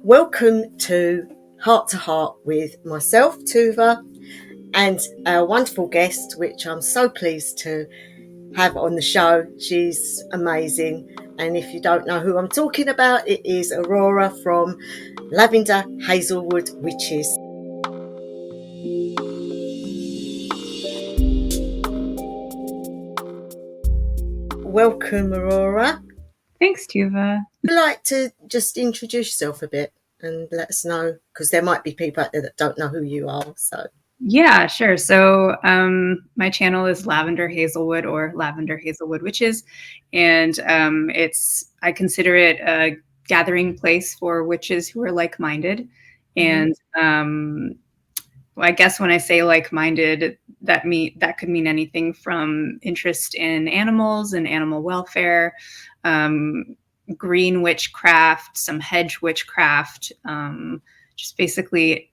Welcome to Heart with myself, TOVA, and our wonderful guest, which I'm so pleased to have on the show. She's amazing. And if you don't know who I'm talking about, it is Aurora from Lavender Hazelwood Witches. Welcome, Aurora. Thanks, TOVA. Would you like to just introduce yourself a bit and let us know, because there might be people out there that don't know who you are. So yeah, sure. So my channel is Lavender Hazelwood or Lavender Hazelwood Witches, and I consider it a gathering place for witches who are like-minded. And I guess when I say like-minded, that could mean anything from interest in animals and animal welfare, green witchcraft, some hedge witchcraft, just basically,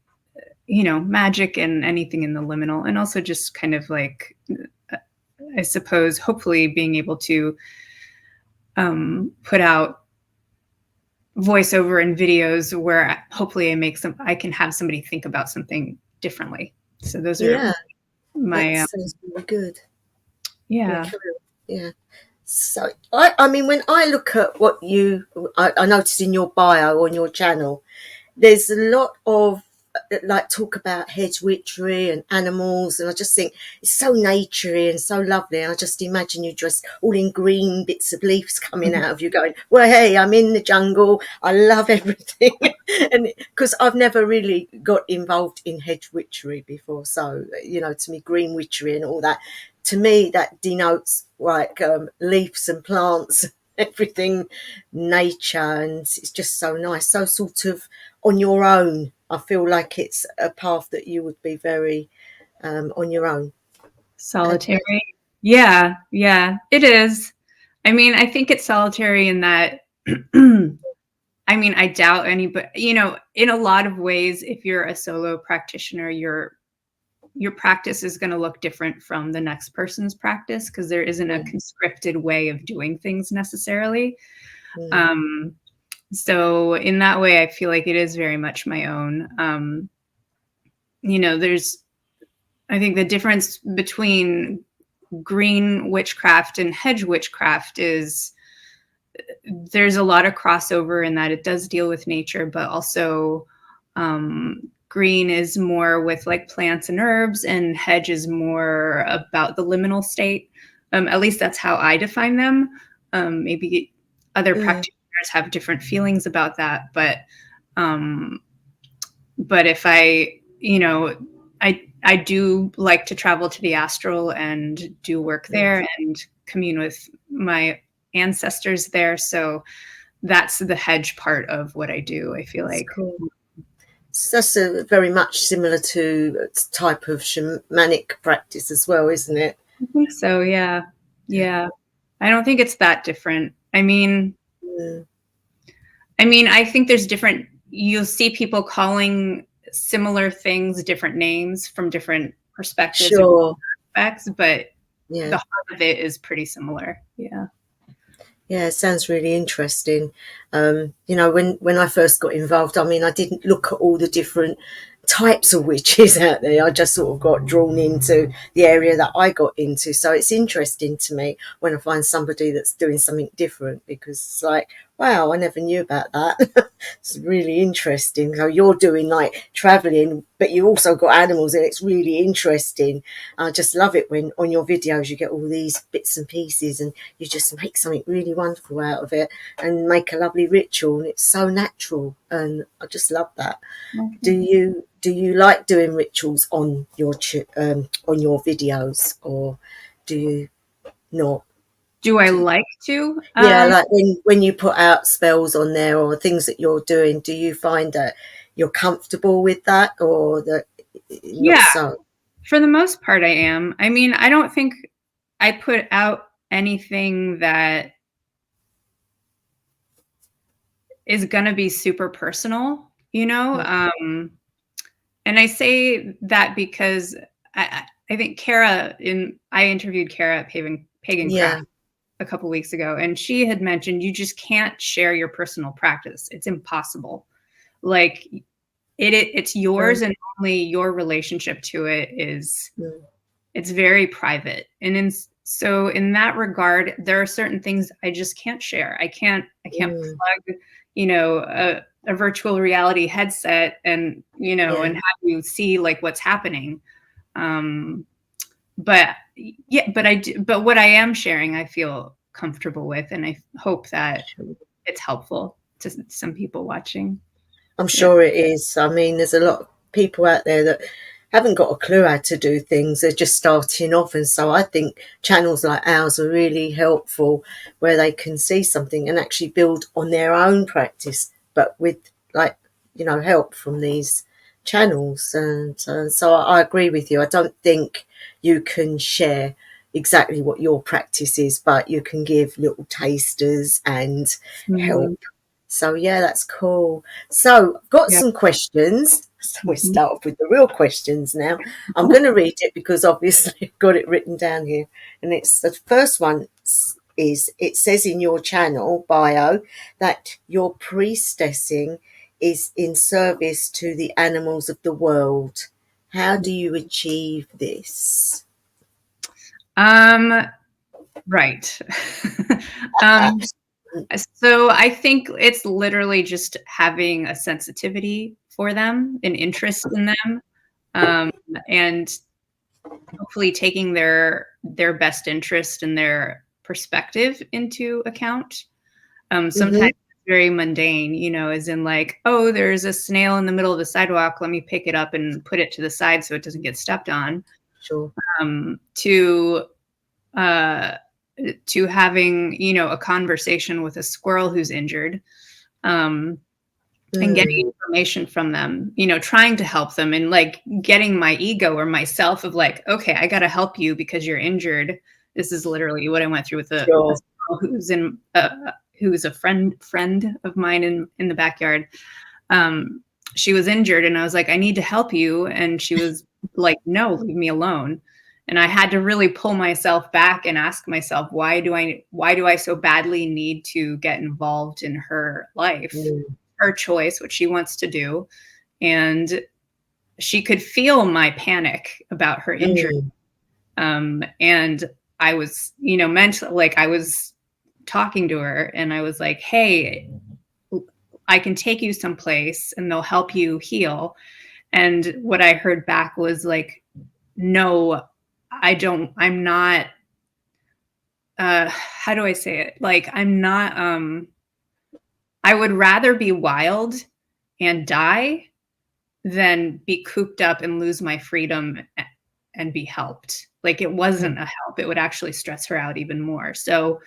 magic and anything in the liminal, and also just kind of like, I suppose, hopefully being able to put out voiceover and videos where hopefully I can have somebody think about something differently. So those are my that sounds really good. Yeah. So I mean, when I look at what I noticed in your bio on your channel, there's a lot of talk about hedge witchery and animals, and I just think it's so naturey and so lovely. And I just imagine you dressed all in green, bits of leaves coming out of you, going, well, hey, I'm in the jungle, I love everything. And because I've never really got involved in hedge witchery before, so to me, green witchery and all that, to me that denotes leaves and plants, everything nature, and it's just so nice, so sort of on your own. I feel like it's a path that you would be very on your own. Solitary. Yeah, it is. I mean, I think it's solitary in that, I mean, I doubt anybody, in a lot of ways, if you're a solo practitioner, your practice is going to look different from the next person's practice, because there isn't a conscripted way of doing things necessarily. So in that way, I feel like it is very much my own. I think the difference between green witchcraft and hedge witchcraft is there's a lot of crossover in that it does deal with nature, but also green is more with like plants and herbs, and hedge is more about the liminal state. At least that's how I define them. Maybe other practitioners have different feelings about that, but if I do like to travel to the astral and do work there and commune with my ancestors there. So that's the hedge part of what I do. I feel like cool. So that's very much similar to a type of shamanic practice as well, isn't it? I think so. Yeah. I don't think it's that different. I mean, I think there's different. You'll see people calling similar things different names from different perspectives, sure, aspects, but the heart of it is pretty similar. Yeah, it sounds really interesting. When I first got involved, I mean, I didn't look at all the different types of witches out there. I just sort of got drawn into the area that I got into. So it's interesting to me when I find somebody that's doing something different, because it's like, wow, I never knew about that. It's really interesting. So you're doing like traveling, but you also got animals, and it's really interesting. I just love it when on your videos you get all these bits and pieces, and you just make something really wonderful out of it and make a lovely ritual, and it's so natural, and I just love that. Okay. Do you like doing rituals on your videos, or do you not? Do I like to? Yeah, like when you put out spells on there or things that you're doing, do you find that you're comfortable with that, or that not so? For the most part, I am. I mean, I don't think I put out anything that is going to be super personal, and I say that because I think I interviewed Kara at Pagan Craft a couple weeks ago, and she had mentioned you just can't share your personal practice. It's impossible. like it's yours, Right. and only your relationship to it is, Mm, it's very private. And so in that regard, there are certain things I just can't share. I can't mm, plug, a virtual reality headset and, yeah, and have you see like what's happening. Um, but yeah, but what I am sharing, I feel comfortable with, and I hope that sure. it's helpful to some people watching. I'm Yeah. sure it is. I mean, there's a lot of people out there that haven't got a clue how to do things. They're just starting off. And so I think channels like ours are really helpful where they can see something and actually build on their own practice, but with like, help from these channels. And so I agree with you. I don't think you can share exactly what your practice is, but you can give little tasters and Mhm. help. So yeah, that's cool. So I've got Yeah. some questions. So we Mhm. start off with the real questions now. I'm going to read it because obviously I've got it written down here. And it's the first one is it says in your channel bio that your priestessing is in service to the animals of the world. How do you achieve this? Um, right. um, so I think it's literally just having a sensitivity for them, an interest in them, um, and hopefully taking their best interest and their perspective into account. Sometimes Mm-hmm. it's very mundane, as in like, oh, there's a snail in the middle of the sidewalk. Let me pick it up and put it to the side so it doesn't get stepped on. Sure. Um, to uh, to having, a conversation with a squirrel who's injured, um, and getting Mm, information from them, trying to help them, and like getting my ego or myself of like, okay, I got to help you because you're injured. This is literally what I went through with a sure. squirrel who's a friend of mine in the backyard. Um, she was injured, and I was like, I need to help you, and she was like, no, leave me alone. And I had to really pull myself back and ask myself, why do I so badly need to get involved in her life, Mm, her choice, what she wants to do. And she could feel my panic about her injury. mm, And I was, like I was talking to her, and I was like, hey, I can take you someplace and they'll help you heal. And what I heard back was like, no, I'm not, how do I say it? Like, I'm not, I would rather be wild and die than be cooped up and lose my freedom and be helped. Like, it mm, wasn't a help. It would actually stress her out even more. So,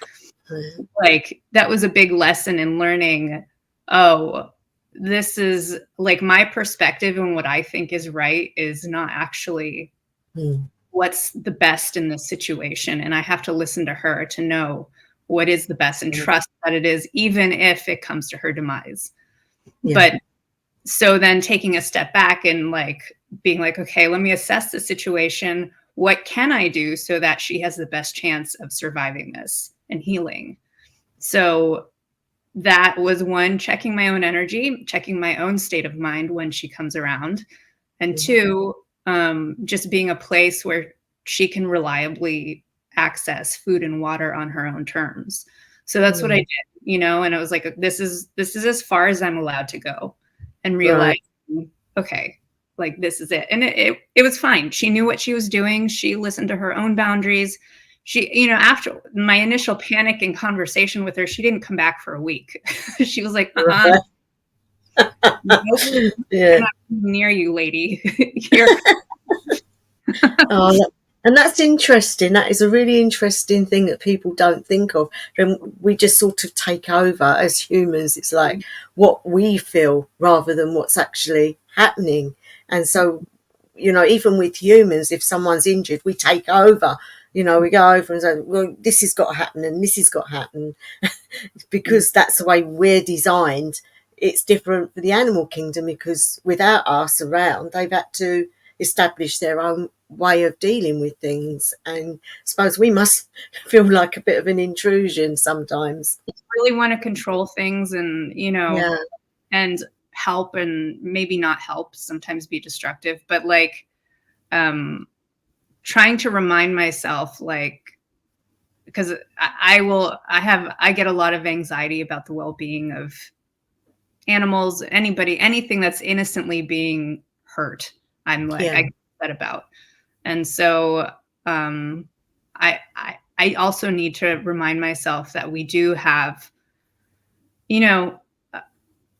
mm, like, that was a big lesson in learning, oh, this is like my perspective, and what I think is right is not actually mm. what's the best in this situation. And I have to listen to her to know what is the best and Sure. trust that it is, even if it comes to her demise. Yeah. But so then taking a step back and like being like, okay, let me assess the situation. What can I do so that she has the best chance of surviving this and healing? So that was one, checking my own energy, checking my own state of mind when she comes around. And Mhm. two, just being a place where she can reliably access food and water on her own terms. So that's what I Mm. did, and I was like, this is as far as I'm allowed to go, and realizing, Right. okay, like this is it. And it was fine. She knew what she was doing. She listened to her own boundaries. She, after my initial panic and conversation with her, she didn't come back for a week. She was like, Right. nope, I'm Yeah. not near you, lady. You're Oh, and that's interesting. That is a really interesting thing that people don't think of. And we just sort of take over as humans. It's like what we feel rather than what's actually happening. And so, even with humans, if someone's injured, we take over. We go over and say, well, this has got to happen and this has got to happen. Because that's the way we're designed. It's different for the animal kingdom because without us around, they've had to establish their own way of dealing with things. And I suppose we must feel like a bit of an intrusion sometimes. really want to control things, and Yeah. and help and maybe not help, sometimes be destructive, but like trying to remind myself, like, because I get a lot of anxiety about the well-being of animals, anybody, anything that's innocently being hurt. I'm like, Yeah. I get that about. And so I also need to remind myself that we do have, you know,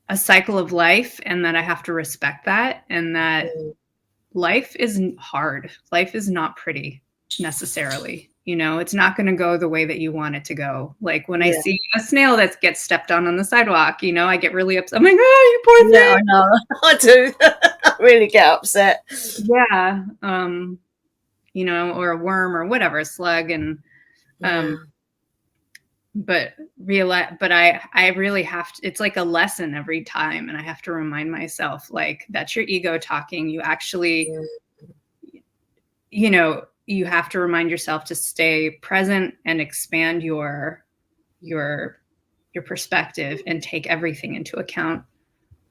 a cycle of life, and that I have to respect that, and that Mm. life is hard. Life is not pretty necessarily. It's not going to go the way that you want it to go. Like when I Yeah. see a snail that gets stepped on the sidewalk, I get really upset. I'm like, oh, you poor Yeah, I thing. know. I do. I really get upset. Yeah. Or a worm or whatever, a slug. And, Yeah. but I really have to, it's like a lesson every time. And I have to remind myself, like, that's your ego talking. You actually, Yeah. you have to remind yourself to stay present and expand your perspective and take everything into account,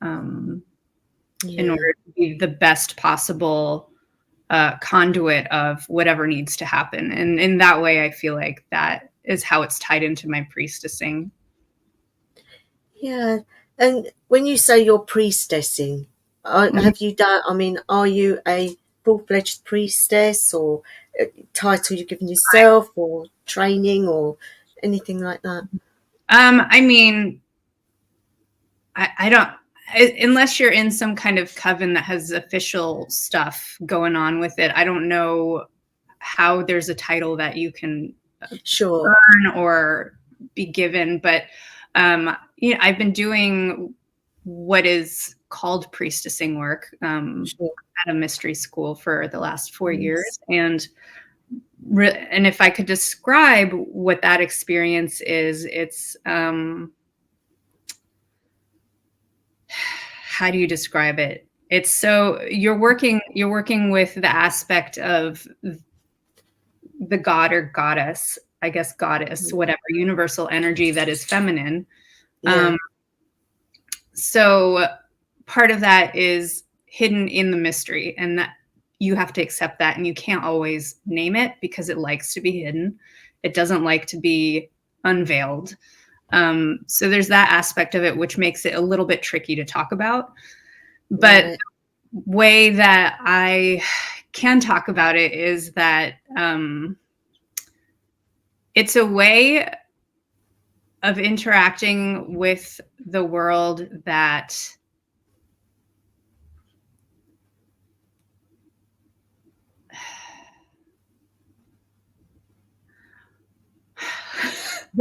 in Yeah. order to be the best possible conduit of whatever needs to happen. And in that way, I feel like that is how it's tied into my priestessing. Yeah. And when you say you're priestessing, have you done, I mean, are you a full-fledged priestess, or a title you've given yourself, or training, or anything like that? I mean, I don't, unless you're in some kind of coven that has official stuff going on with it, I don't know how there's a title that you can Sure. earn or be given. But I've been doing what is called priestessing work, Sure. at a mystery school for the last 4 years. Yes. And if I could describe what that experience is, it's how do you describe it? It's so you're working with the aspect of the god or goddess, I guess goddess, whatever, universal energy that is feminine. Yeah. Um, so part of that is hidden in the mystery, and that you have to accept that, and you can't always name it because it likes to be hidden. It doesn't like to be unveiled. So there's that aspect of it, which makes it a little bit tricky to talk about. But Right. way that I can talk about it is that it's a way of interacting with the world that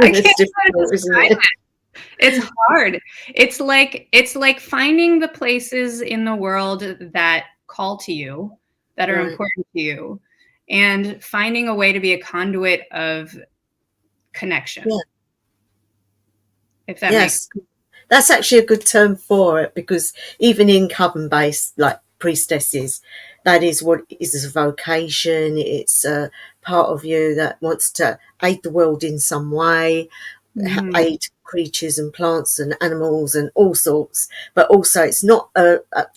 I can't It's even difficult, isn't describe it? it. It's hard. It's like finding the places in the world that call to you, that are Right. important to you, and finding a way to be a conduit of connection, Yeah. if that makes Yes. That's actually a good term for it, because even in coven based, like priestesses, that is what is a vocation. It's a part of you that wants to aid the world in some way, Mhm. aid creatures and plants and animals and all sorts. But also, it's not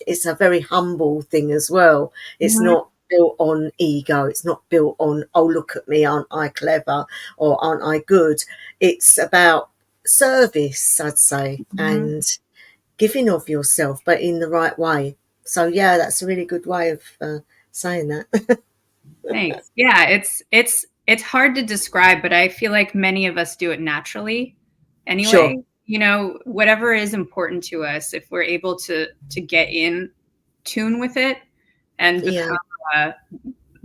it's a very humble thing as well. It's Mhm. not built on ego. It's not built on, oh, look at me, aren't I clever, or aren't I good. It's about service, I'd say, Mhm. and giving of yourself, but in the right way. So yeah, that's a really good way of saying that. Thanks. Yeah, it's hard to describe, but I feel like many of us do it naturally Sure. anyway. Whatever is important to us, if we're able to get in tune with it and Yeah. uh,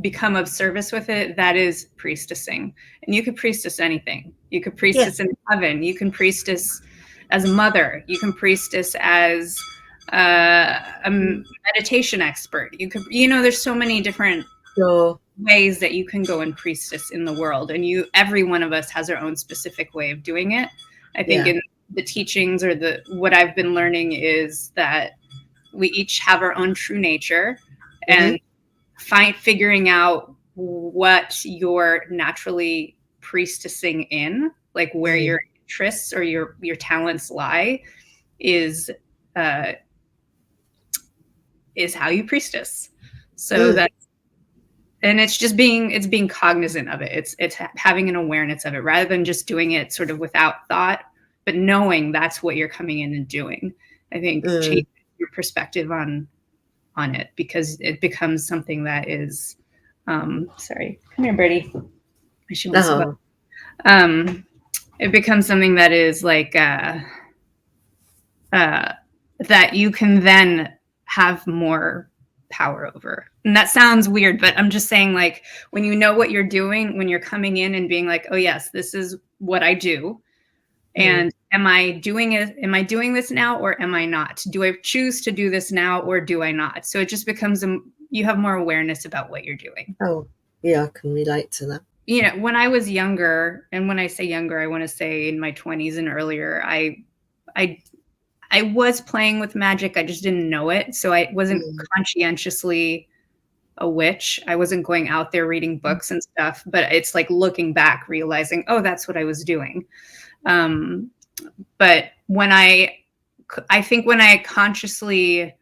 become of service with it, that is priestessing. And you could priestess anything. You could Yeah. priestess in heaven. You can priestess as a mother. You can priestess as a meditation expert. You could, there's so many different Sure. ways that you can go and priestess in the world, and every one of us has our own specific way of doing it. I think Yeah. in the teachings, or what I've been learning, is that we each have our own true nature, Hmm. and figuring out what you're naturally priestessing in, like where Mm. your interests or your talents lie, is is how you priestess. So Mm, that, and it's being cognizant of it. It's having an awareness of it rather than just doing it sort of without thought, but knowing that's what you're coming in and doing. I think mm. change your perspective on it, because it becomes something that is sorry, come here, birdie. She wants to go. Oh, Um, it becomes something that is like uh, that you can then have more power over. And that sounds weird, but I'm just saying, like, when you know what you're doing, when you're coming in and being like, oh yes, this is what I do, mm. and am I doing it, am I doing this now or am I not? Do I choose to do this now or do I not? So it just becomes you have more awareness about what you're doing. Oh, yeah, I can relate to that. You know, when I was younger, and when I say younger, I want to say in my 20s and earlier, I I was playing with magic. I just didn't know it. So I wasn't Mm, conscientiously a witch. I wasn't going out there reading books and stuff, but it's like looking back, realizing, oh, that's what I was doing. Um, but I think when I consciously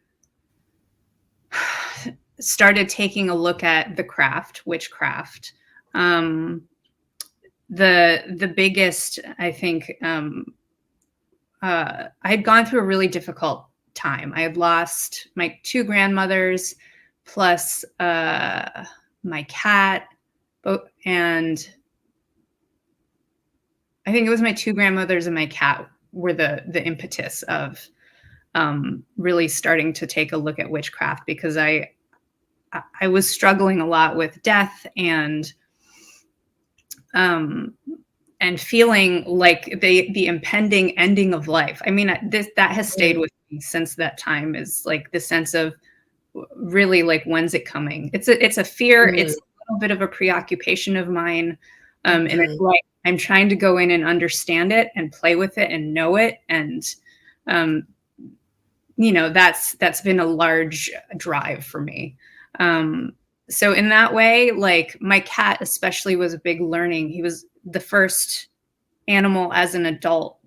started taking a look at the craft, witchcraft, um, the biggest, I think, I had gone through a really difficult time. I had lost my two grandmothers, plus my cat, and I think it was my two grandmothers and my cat were the impetus of really starting to take a look at witchcraft, because I was struggling a lot with death um, and feeling like the impending ending of life. I mean, this that has stayed mm, with me since that time, is like the sense of really like, when's it coming? It's a fear. mm. It's a little bit of a preoccupation of mine, and it's Okay. like I'm trying to go in and understand it and play with it and know it, and um, that's been a large drive for me. Um, so in that way, like my cat especially was a big learning. He was the first animal as an adult,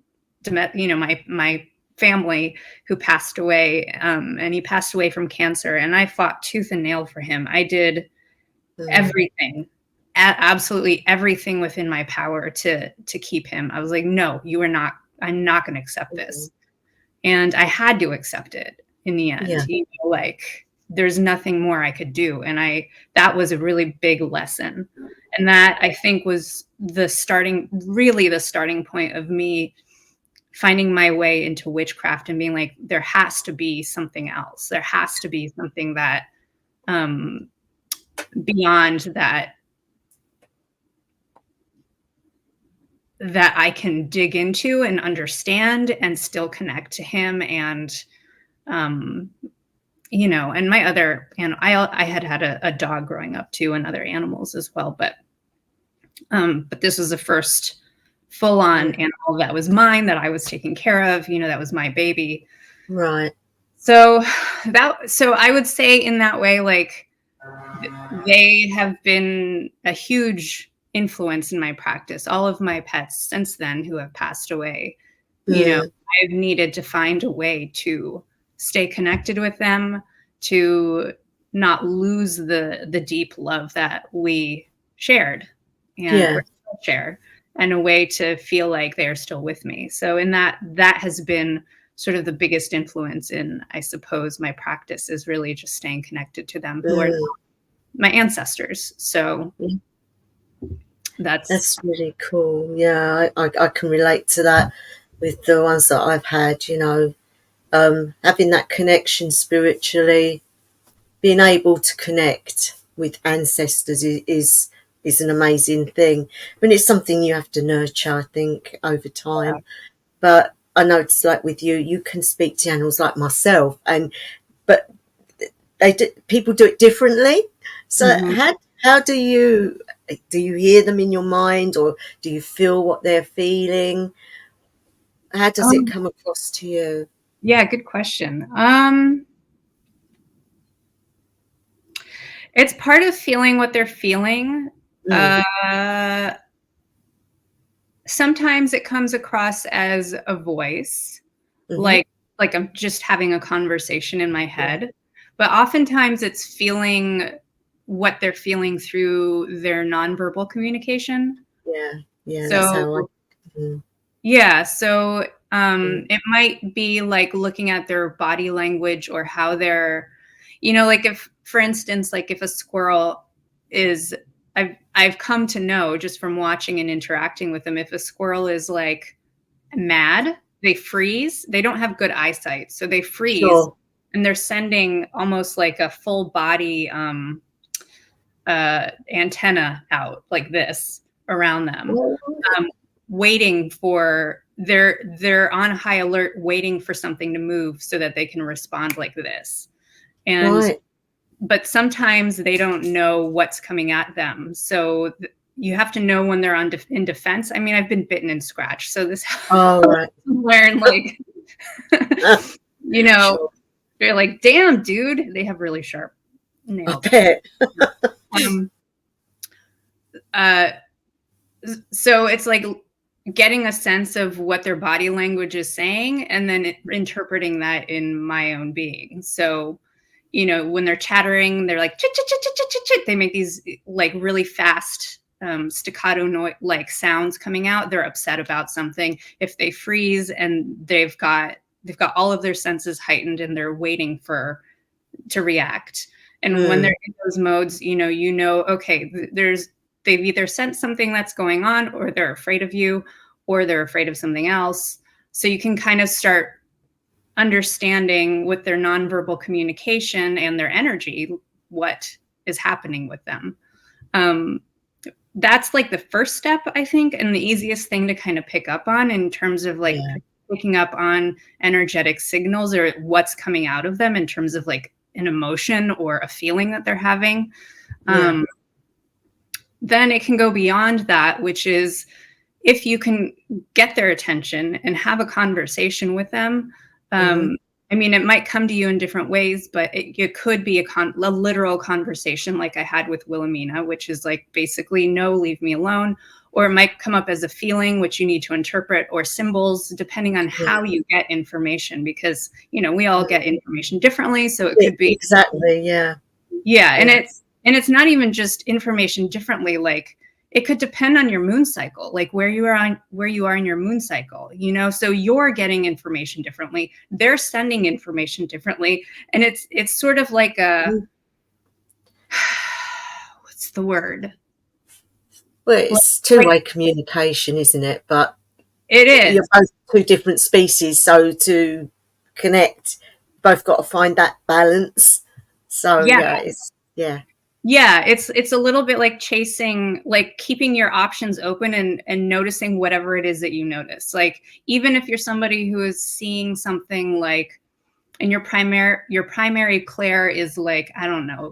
my family, who passed away, and he passed away from cancer, and I fought tooth and nail for him. I did Mm, everything, absolutely everything within my power to keep him. I was like, no, you are not, I'm not going to accept mm. this. And I had to accept it in the end. Yeah. Like there's nothing more I could do. And that was a really big lesson. And that, I think, was really the starting point of me finding my way into witchcraft and being like, there has to be something else. There has to be something that, um, beyond that I can dig into and understand and still connect to him. And um, and my other, and I had a dog growing up too, and other animals as well, but this was the first full on Mm. animal that was mine, that I was taking care of, that was my baby. Right. So so I would say in that way, like, they have been a huge influence in my practice. All of my pets since then who have passed away, Mm, I've needed to find a way to stay connected with them, to not lose the deep love that we shared and yeah. or still share, and a way to feel like they're still with me. So in that has been sort of the biggest influence in, I suppose, my practice, is really just staying connected to them, who are Mm. my ancestors. So that's That's really cool. Yeah, I can relate to that with the ones that I've had, having that connection spiritually, being able to connect with ancestors is an amazing thing. But it's something you have to nurture, I think, over time. But I noticed, like with you, you can speak to animals like myself, but people do it differently. So mhm. how do you hear them in your mind, or do you feel what they're feeling? How does it um, come across to you? yeah, good question. It's part of feeling what they're feeling. Mm, Uh, Sometimes it comes across as a voice, mm-hmm. like I'm just having a conversation in my Yeah. head. but oftentimes it's feeling what they're feeling through their nonverbal communication. Yeah, yeah, that's So how I. Mm, yeah, so mm, it might be like looking at their body language or how they're, like if, for instance, like if a squirrel is, I've come to know just from watching and interacting with them, if a squirrel is like mad, they freeze. They don't have good eyesight, so they freeze, sure. and they're sending almost like a full body antenna out like this around them, All right. waiting for they're on high alert, waiting for something to move so that they can respond like this. And Right. but sometimes they don't know what's coming at them, so you have to know when they're in defense. I mean, I've been bitten and scratched, so this All right. learn like you know Sure. they're like, damn dude, they have really sharp I nails. bet. um uh so it's like getting a sense of what their body language is saying and then interpreting that in my own being. So, when they're chattering, they're like chit, chit, chit, chit, chit, chit, chit. They make these like really fast staccato like sounds coming out. They're upset about something. If they freeze and they've got all of their senses heightened and they're waiting to react. And when they're Mm, in those modes, okay, they've either sensed something that's going on, or they're afraid of you, or they're afraid of something else. So you can kind of start understanding with their nonverbal communication and their energy what is happening with them. Um, that's like the first step, I think, and the easiest thing to kind of pick up on in terms of like yeah. picking up on energetic signals or what's coming out of them in terms of like an emotion or a feeling that they're having. Yeah. Um, then it can go beyond that, which is if you can get their attention and have a conversation with them. Mm-hmm. I mean, it might come to you in different ways, but it could be a literal conversation like I had with Wilhelmina, which is like basically, no, leave me alone. Or it might come up as a feeling, which you need to interpret, or symbols, depending on Yeah. how you get information, because, we all Mm. get information differently. So it could be, Exactly. Yeah. yeah, and Yeah. it's not even just information differently. Like it could depend on your moon cycle, like where you are in your moon cycle. So you're getting information differently. They're sending information differently, and it's sort of like a Mm. what's the word? Well, Like, it's like two-way communication, isn't it? But it you're is. both two different species, so to connect, both got to find that balance. So Yeah. yeah, it's yeah, Yeah, it's a little bit like chasing, like keeping your options open and noticing whatever it is that you notice. Like even if you're somebody who is seeing something like, and your primary clair is like, I don't know,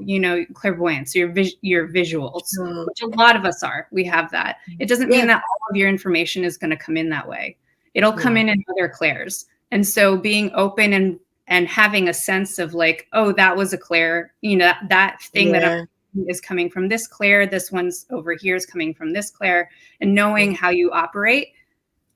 clairvoyance, your visuals, sure. which a lot of us are. We have that. It doesn't mean Yeah, that all of your information is going to come in that way. It'll come no, in other clairs. And so being open and having a sense of like, oh, that was a clair, that thing that I'm yeah, is coming from this clair, this one's over here is coming from this clair, and knowing yeah, how you operate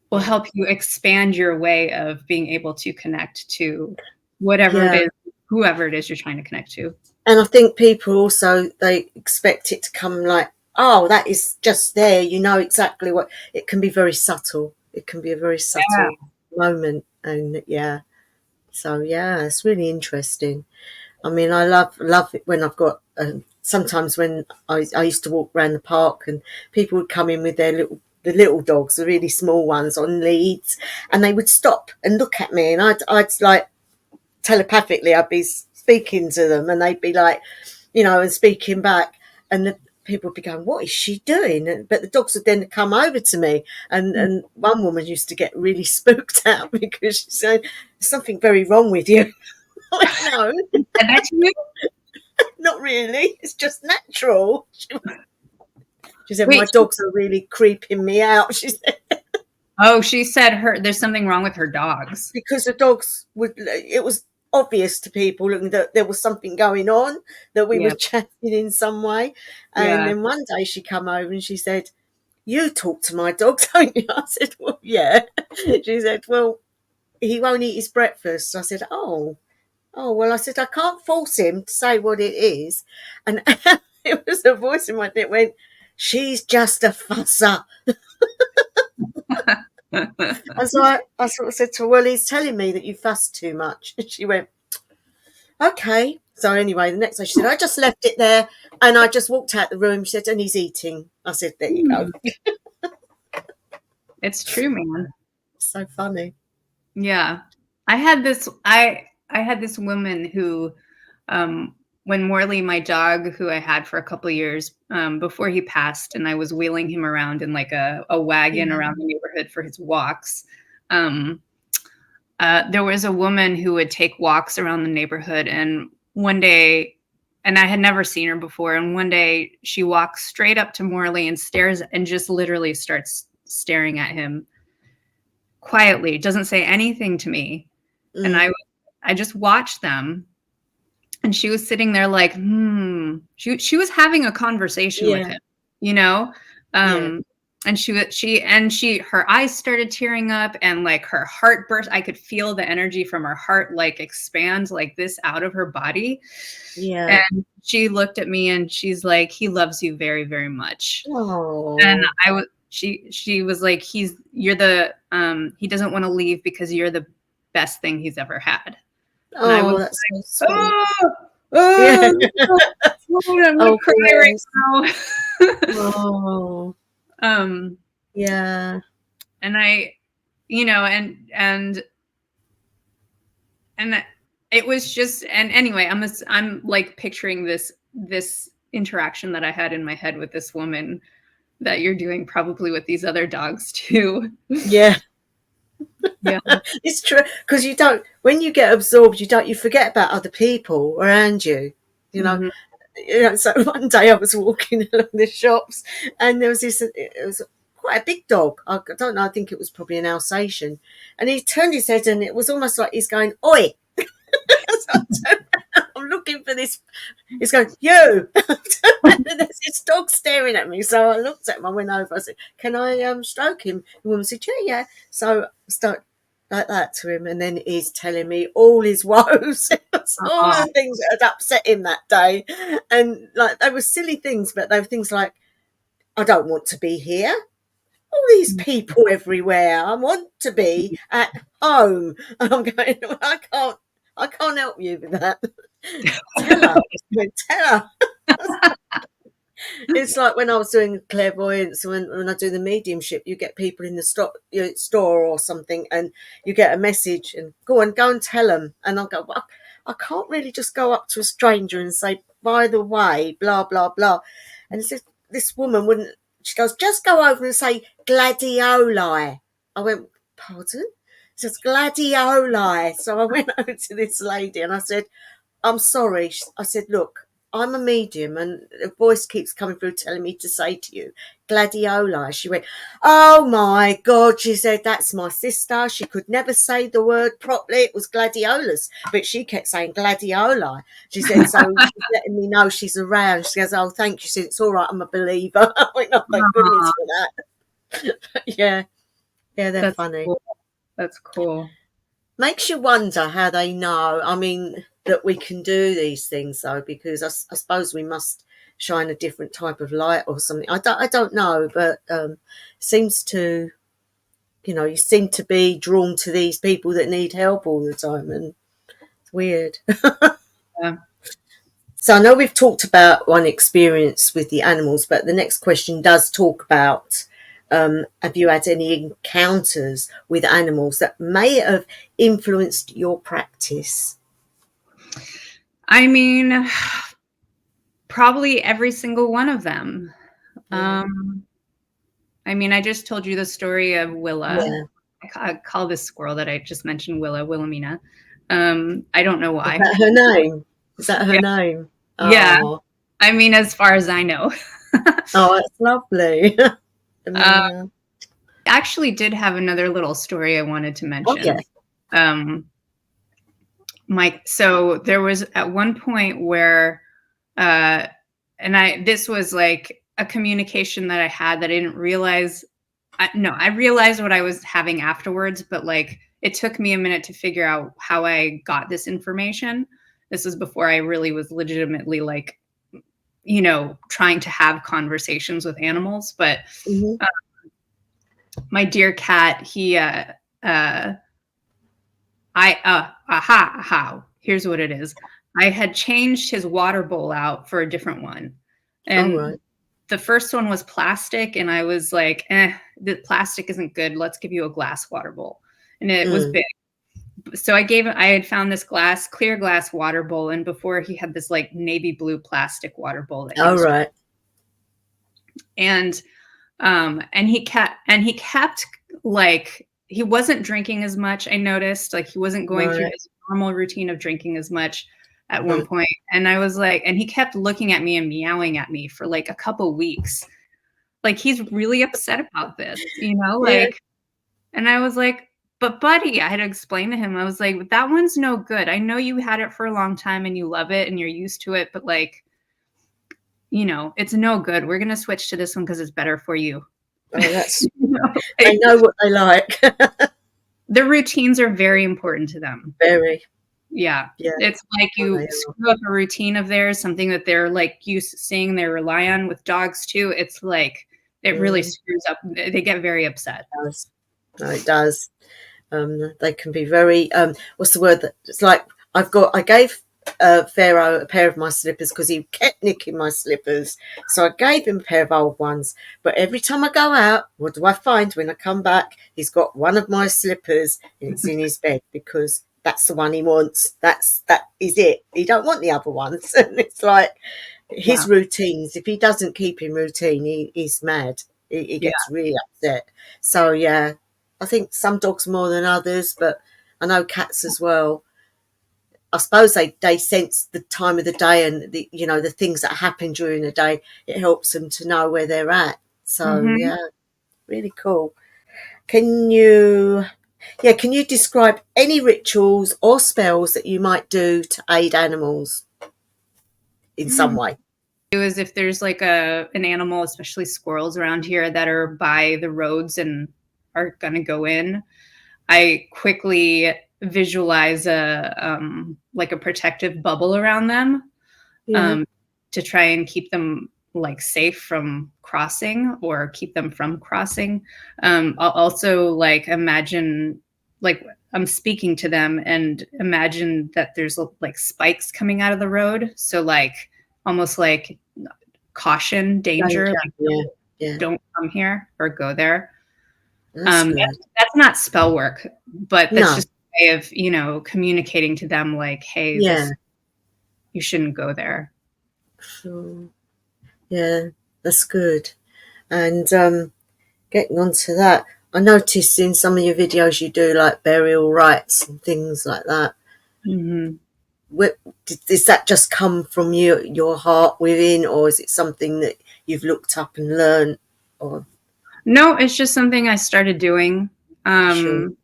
will yeah, help you expand your way of being able to connect to whatever it yeah. is, whoever it is you're trying to connect to. And I think people also they expect it to come like, oh, that is just there. You know exactly what. It can be very subtle. It can be a very Yeah. subtle moment, and yeah. So yeah, it's really interesting. I mean, I love it when I've got. Sometimes when I used to walk around the park and people would come in with the little dogs, the really small ones on leads, and they would stop and look at me, and I'd like telepathically I'd be speaking to them, and they'd be like, and speaking back, and the people would be going, "What is she doing?" But the dogs would then come over to me, and one woman used to get really spooked out because she said, "There's something very wrong with you." I went, no, And that's you. not really. It's just natural. She said, my Wait. dogs are really creeping me out. She said, Oh, she said there's something wrong with her dogs. because the dogs would, it was obvious to people that there was something going on, that we were Yeah. chatting in some way. And Yeah. then one day she come over and she said, you talk to my dog, don't you? I said, well, yeah. She said, well, he won't eat his breakfast. I said, oh. Oh, well, I said, I can't force him to say what it is. And it was a voice in my head that went, she's just a fusser. And so I sort of said to her, well, he's telling me that you fuss too much. And she went, okay. So anyway, the next day she said, I just left it there and I just walked out the room. She said, and he's eating. I said, there you go. It's true, man. So funny. Yeah. I had this woman who, when Morley, my dog, who I had for a couple of years, before he passed, and I was wheeling him around in like a wagon Yeah. around the neighborhood for his walks. Um, there was a woman who would take walks around the neighborhood, and one day, and I had never seen her before, and one day she walks straight up to Morley and stares and just literally starts staring at him quietly, doesn't say anything to me. And Mm. I just watched them, and she was sitting there like, she was having a conversation with Yeah. him, you know? Yeah. And she her eyes started tearing up, and like her heart burst. I could feel the energy from her heart like expand like this out of her body. Yeah. And she looked at me and she's like, he loves you very, very much. And Oh. she was like, you're the he doesn't want to leave because you're the best thing he's ever had. And I was Oh, that's so like, sweet. oh, Yeah. I'm gonna Oh, cry bless. right now. Oh, um yeah. and I, and it was just, and anyway, I'm like picturing this interaction that I had in my head with this woman that you're doing probably with these other dogs too. Yeah. Yeah. It's true because you don't, when you get absorbed, you forget about other people around you. You know, Mhm. So one day I was walking along the shops, and there was this. It was quite a big dog. I don't know. I think it was probably an Alsatian, and he turned his head, and it was almost like he's going, "Oi!" So I'm looking for this. He's going, "You!" And there's this dog staring at me. So I looked at him. I went over. I said, "Can I stroke him?" The woman said, "Yeah, yeah." So I start like that to him, and then he's telling me all his woes, all Aw. the things that had upset him that day, and like they were silly things, but they were things like, "I don't want to be here. All these people everywhere. I want to be at home." And I'm going, I can't help you with that. Tell her, tell her. It's like when I was doing clairvoyance, when I do the mediumship, you get people in the store or something, and you get a message, and go and tell them. And I'll go, well, I can't really just go up to a stranger and say, by the way, blah, blah, blah. And this woman wouldn't, she goes, just go over and say gladioli. I went, pardon? She says, gladioli. So I went over to this lady and I said, I'm sorry. I said, look, I'm a medium and a voice keeps coming through telling me to say to you, gladioli. She went, oh my God. She said, that's my sister. She could never say the word properly. It was gladiolus, but she kept saying gladioli. She said, so she's letting me know she's around. She goes, oh, thank you. She said, it's all right. I'm a believer. I went, oh, thank goodness Aw, for that. Yeah. Yeah, they're that's funny. cool. That's cool. Makes you wonder how they know. I mean, that we can do these things though, because I suppose we must shine a different type of light or something. I don't know, but seems to, you seem to be drawn to these people that need help all the time, and it's weird. Yeah. So I know we've talked about one experience with the animals, but the next question does talk about, have you had any encounters with animals that may have influenced your practice? I mean, probably every single one of them. Yeah. Um, I mean, I just told you the story of Willa. Yeah. I call this squirrel that I just mentioned Wilhelmina. I don't know Is why. that her name? Is that her Yeah. name? Yeah. Oh, I mean, as far as I know. oh, that's lovely. uh, Yeah. actually did have another little story I wanted to Oh, mention. yeah. Um, Mike, so there was at one point where, uh, this was like a communication that I had that I didn't realize. I realized what I was having afterwards, but like it took me a minute to figure out how I got this information. This was before I really was legitimately like, trying to have conversations with animals. But Mm-hmm. my dear cat, here's what it is. I had changed his water bowl out for a different one. All And right. the first one was plastic, and I was like, the plastic isn't good. Let's give you a glass water bowl. And it was big. So I had found this clear glass water bowl, and before he had this like navy blue plastic water bowl that he All was, right. and he kept like, he wasn't drinking as much. I noticed, like, he wasn't going through Right. his normal routine of drinking as much at one Mm. point. And I was like, and he kept looking at me and meowing at me for like a couple weeks. Like, he's really upset about this, Yeah. like, and I was like, but buddy, I had to explain to him, I was like, that one's no good. I know you had it for a long time and you love it and you're used to it, but like, it's no good. We're going to switch to this one because it's better for you. Oh, that's. They Like, know what they like. the routines are very important to them. Very. Yeah. Yeah. It's like Oh, you they are. screw up a routine of theirs, something that they're like used to seeing, they rely on. With dogs too. It's like, it really Mm, screws up. They get very upset. it does. No, it does. They can be very. What's the word? It's like I gave Pharaoh a pair of my slippers because he kept nicking my slippers. So I gave him a pair of old ones. But every time I go out, what do I find when I come back? He's got one of my slippers and it's in his bed because that's the one he wants. That is it. He don't want the other ones. And it's like Yeah. his routines. If he doesn't keep in routine, he's mad. He Yeah. gets really upset. So yeah, I think some dogs more than others, but I know cats as well. I suppose they sense the time of the day and the things that happen during the day. It helps them to know where they're at. So Mm-hmm. yeah, really cool. Can you can you describe any rituals or spells that you might do to aid animals in some way? Is if there's like an animal, especially squirrels around here that are by the roads and are gonna go in, I quickly visualize like a protective bubble around them, Yeah, um, to try and keep them like safe from crossing or keep them from crossing. I'll also like imagine, like, I'm speaking to them and imagine that there's like spikes coming out of the road. So like almost like caution, danger, danger. like Yeah, yeah, don't come here or go there. that's good. That's not spell work, but that's No, just a way of, communicating to them like, hey, yeah, this, you shouldn't go there. sure. Yeah, that's good. And getting on to that, I noticed in some of your videos you do like burial rites and things like that. Mm-hmm. Where, does that just come from your heart within, or is it something that you've looked up and learned? Or No, it's just something I started doing. sure, Um,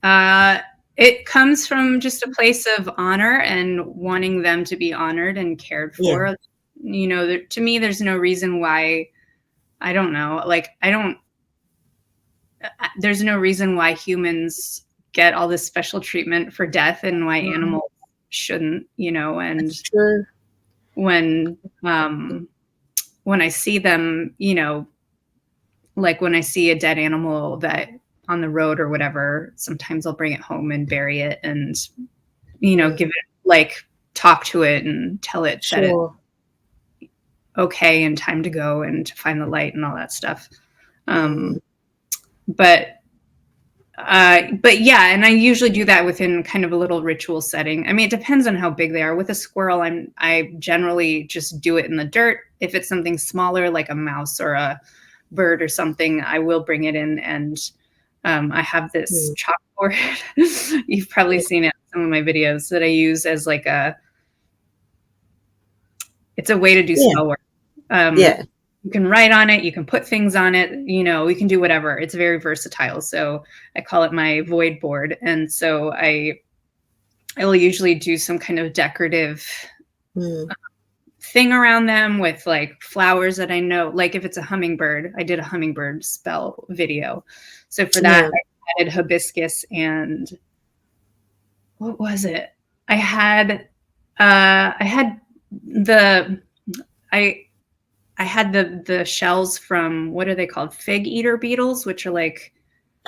uh, it comes from just a place of honor and wanting them to be honored and cared yeah, for. To me, there's no reason why, I don't know, like, there's no reason why humans get all this special treatment for death and why mm, animals shouldn't, and that's true. when, um, when I see them, like when I see a dead animal that on the road or whatever, sometimes I'll bring it home and bury it and, Mm, give it, like, talk to it and tell it that it's sure. okay and time to go and to find the light and all that stuff. Mm, Um, but but yeah, and I usually do that within kind of a little ritual setting. I mean, it depends on how big they are. With a squirrel, I generally just do it in the dirt. If it's something smaller like a mouse or a bird or something, I will bring it in, and I have this mm, chalkboard. You've probably yeah, seen it in some of my videos that I use as like it's a way to do yeah, spell work. Um, yeah. you can write on it, you can put things on it, you can do whatever. It's very versatile. So I call it my void board. And so I will usually do some kind of decorative Mm, thing around them with like flowers that I know, like if it's a hummingbird, I did a hummingbird spell video. So for that, yeah, added hibiscus and what was it? I had the I I had the shells from, what are they called? Fig eater beetles, which are like,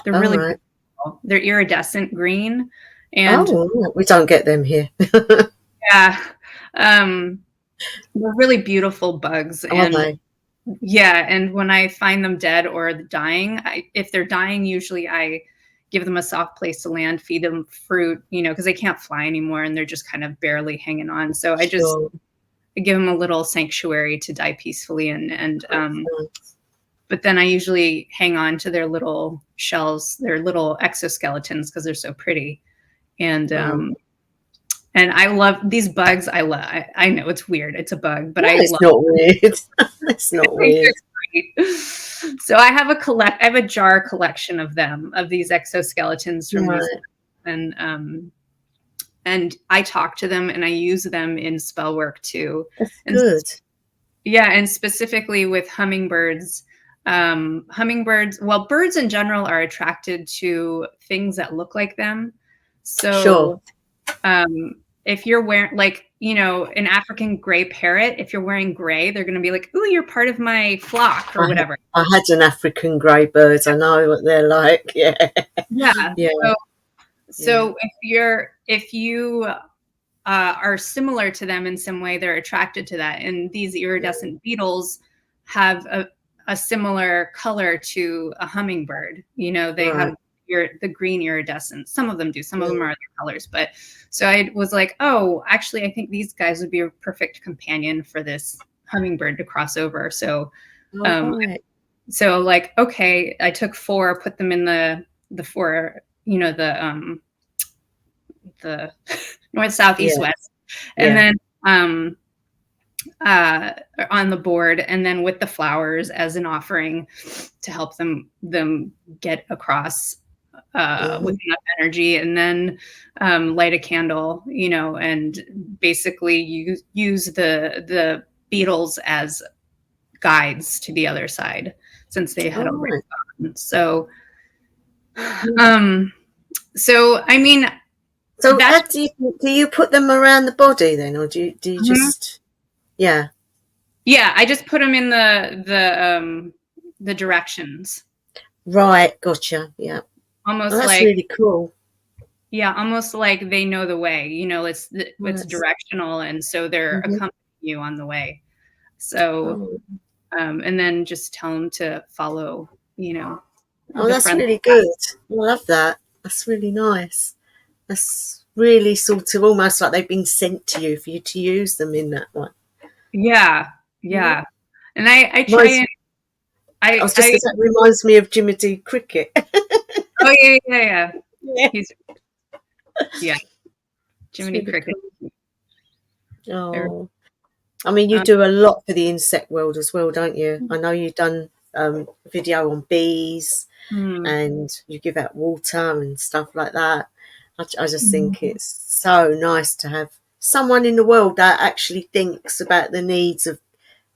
they're All really right. beautiful. They're iridescent green. And Oh, we don't get them here. yeah, um, they're really beautiful bugs. Are And they? yeah, and when I find them dead or dying, if they're dying, usually I give them a soft place to land, feed them fruit, because they can't fly anymore and they're just kind of barely hanging on. So Sure. I give them a little sanctuary to die peacefully, and Nice. but then I usually hang on to their little shells, their little exoskeletons, because they're so pretty. And Oh. and I love these bugs. I know it's weird. It's a bug, but No, I it's love. not weird. It's not weird. So I have a jar collection of them, of these exoskeletons from these, Right. and I talk to them and I use them in spell work too. That's And good. yeah, and specifically with hummingbirds. Hummingbirds, well, birds in general are attracted to things that look like them. Sure. So if you're wearing, like, an African gray parrot, if you're wearing gray, they're going to be like, "Ooh, you're part of my flock," or whatever. I had an African grey bird. I know what they're like. Yeah. Yeah. Yeah. So if you are similar to them in some way, they're attracted to that. And these iridescent beetles have a similar color to a hummingbird. They Right. have the green iridescent. Some of them do. Some of them Yeah. are other colors. But so I was like, oh, actually, I think these guys would be a perfect companion for this hummingbird to cross over. So, All um, right. like, okay, I took 4, put them in the 4, the north, south, east, Yeah. west, and Yeah. then uh, on the board, and then with the flowers as an offering to help them get across with enough energy, and then light a candle, and basically use the beetles as guides to the other side, since they had All already right. gone. Um, so I mean, So, that's how do you put them around the body then, or do you mhm. just? Yeah. Yeah, I just put them in the directions, Right. Gotcha. Yeah. Well, almost that's like, really cool. yeah, almost like they know the way. It's Nice. directional, and so they're Mm-hmm. accompanying you on the way. So, Oh. and then just tell them to follow, Oh, the that's friendly really path. good. I love that. That's really nice. That's really sort of almost like they've been sent to you for you to use them in that one. Yeah, Yeah. yeah. And I try Reminds, and I was just I going to say, it reminds me of Jiminy Cricket. oh yeah, yeah, yeah. Yeah. He's yeah, It's Jiminy really Cricket. cool. I, Oh. I mean, you um, do a lot for the insect world as well, don't you? I know you've done a video on bees hmm. and you give out water and stuff like that. I just think it's so nice to have someone in the world that actually thinks about the needs of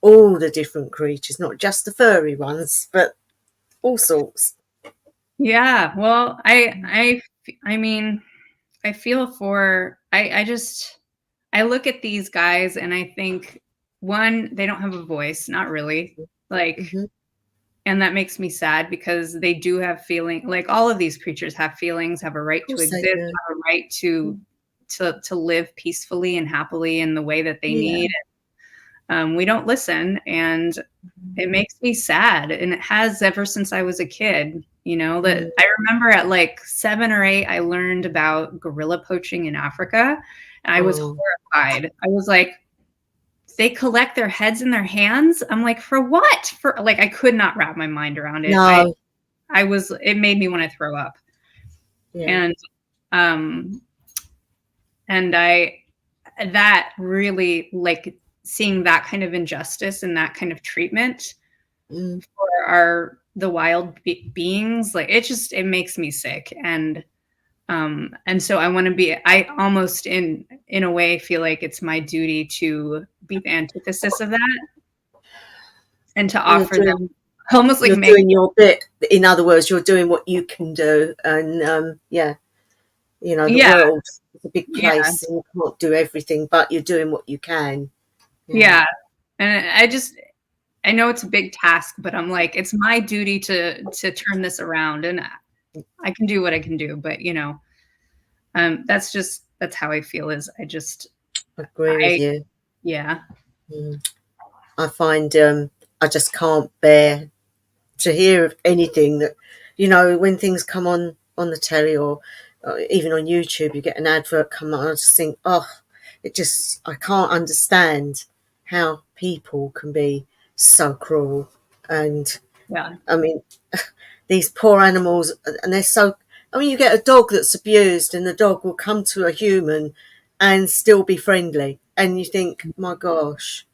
all the different creatures, not just the furry ones, but all sorts. Yeah, well, I mean, I feel for I just I look at these guys and I think, one, they don't have a voice, not really. Like, Hmm. and that makes me sad, because they do have feeling, like all of these creatures have feelings, have a Of right to course they exist, do. have a right to live peacefully and happily in the way that they Yeah. need. We don't listen, and it makes me sad, and it has ever since I was a kid. That Mm. I remember at like 7 or 8, I learned about gorilla poaching in Africa, and I was Oh, horrified. I was like, they collect their heads in their hands. I'm like, for what? For, like, I could not wrap my mind around it. no. It made me want to throw up. Yeah. And um and that really, like, seeing that kind of injustice and that kind of treatment Mm. for the wild beings, like, it makes me sick. And so I almost, in a way, feel like it's my duty to be the antithesis of that, and to You're offer them doing. almost like You're make, doing your bit. In other words, you're doing what you can do, and yeah, the yeah, world is a big yeah, place, and you can't do everything, but you're doing what you can. Yeah, yeah. And I know it's a big task, but I'm like, it's my duty to turn this around, and I can do what I can do. But that's how I feel. Is I agree with I you. yeah. Mm. I find I just can't bear to hear of anything that, when things come on the telly, or even on YouTube, you get an advert come on. I just think, oh, I can't understand how people can be so cruel. And Yeah. I mean, these poor animals, and they're so. I mean, you get a dog that's abused, and the dog will come to a human and still be friendly, and you think, my gosh,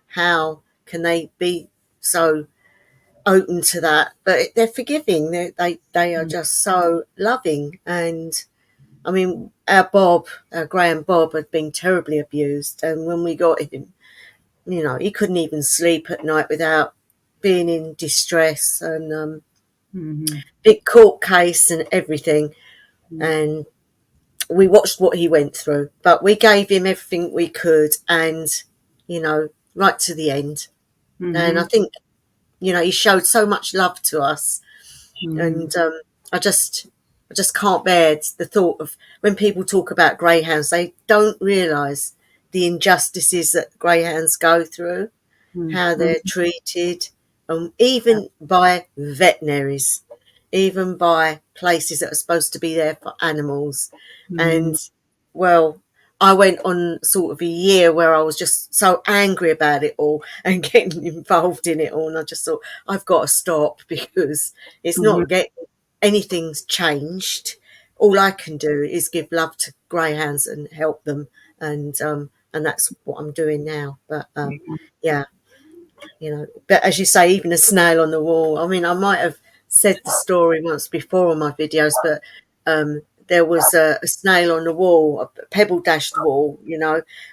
how can they be so open to that? But they're forgiving. They are just so loving. And I mean, our Graham Bob, had been terribly abused, and when we got him, he couldn't even sleep at night without being in distress, and Mm-hmm. big court case and everything. And we watched what he went through, but we gave him everything we could, and right to the end. And I Mm-hmm. think he showed so much love to us. Mm-hmm. And I just can't bear the thought of when people talk about greyhounds, they don't realise the injustices that greyhounds go through, how Mm-hmm. they're treated, even by veterinaries, even by places that are supposed to be there for animals. Mm-hmm. And, well, I went on sort of a year where I was just so angry about it all and getting involved in it all. And I just thought, I've got to stop, because it's Mm-hmm. not getting anything's changed. All I can do is give love to greyhounds and help them. And that's what I'm doing now. But yeah, but as you say, even a snail on the wall. I mean, I might have said the story once before on my videos, but there was a snail on the wall, a pebble dashed wall,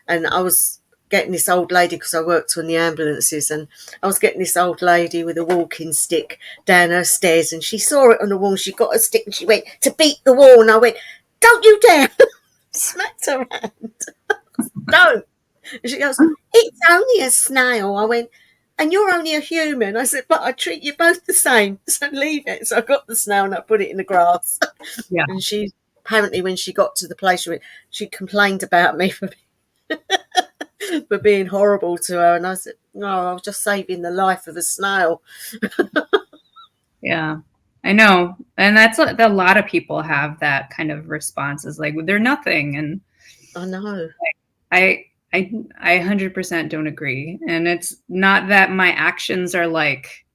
and I was getting this old lady, because I worked on the ambulances, and I was getting this old lady with a walking stick down her stairs, and she saw it on the wall. She got a stick and she went to beat the wall, and I went, "Don't you dare!" Smacked her hand. Don't. And she goes, "It's only a snail." I went, "And you're only a human." I said, "But I treat you both the same, so leave it." So I got the snail and I put it in the grass. Yeah. And she, apparently, when she got to the place, she complained about me for being horrible to her. And I said, "No, I was just saving the life of a snail." Yeah. I know. And that's a lot of people have that kind of response, is like, they're nothing. And I know. I I I 100% don't agree. And it's not that my actions are like,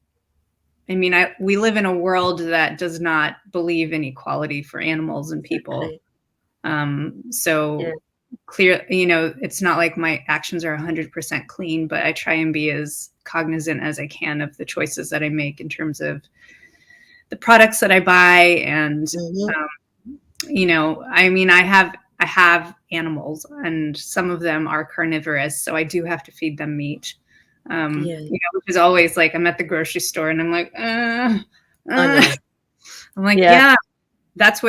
I mean, we live in a world that does not believe in equality for animals and people. Exactly. Yeah. So clear, it's not like my actions are 100% clean, but I try and be as cognizant as I can of the choices that I make in terms of the products that I buy. And Hmm. I mean, I have animals, and some of them are carnivorous, so I do have to feed them meat. Yeah. Which is always like, I'm at the grocery store and I'm like, I uh. know. I'm like, Yeah. yeah, that's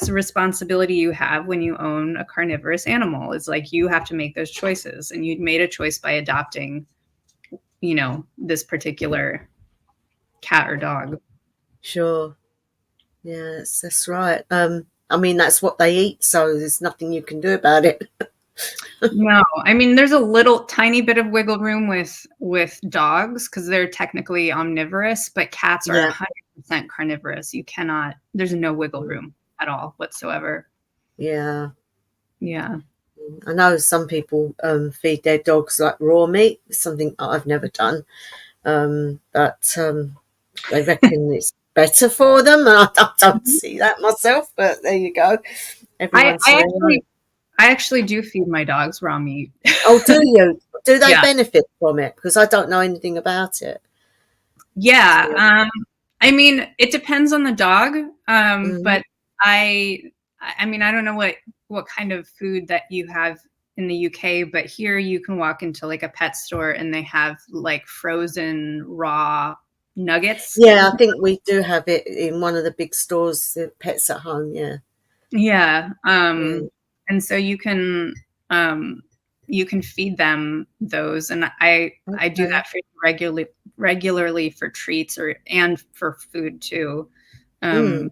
a responsibility you have when you own a carnivorous animal. It's like, you have to make those choices, and you made a choice by adopting, this particular cat or dog. Sure. Yeah, that's right. I mean, that's what they eat, so there's nothing you can do about it. No, I mean, there's a little tiny bit of wiggle room with dogs, because they're technically omnivorous, but cats are Yeah. 100% carnivorous. You cannot. There's no wiggle room at all whatsoever. Yeah. Yeah. I know some people feed their dogs like raw meat. It's something I've never done, but they reckon it's better for them. And I don't see that myself, but there you go. I Everyone's to I their own. actually I actually do feed my dogs raw meat. Oh, do you? Do they Yeah. benefit from it? Because I don't know anything about it. Yeah. So, I mean, it depends on the dog. mhm. But I I mean, I don't know what kind of food that you have in the UK, but here you can walk into like a pet store and they have like frozen raw nuggets. Yeah, I think we do have it in one of the big stores, the Pets at Home. Yeah. Yeah. Mm, And so you can feed them those. And I do okay. that for regularly for treats and for food too. Mm, Um,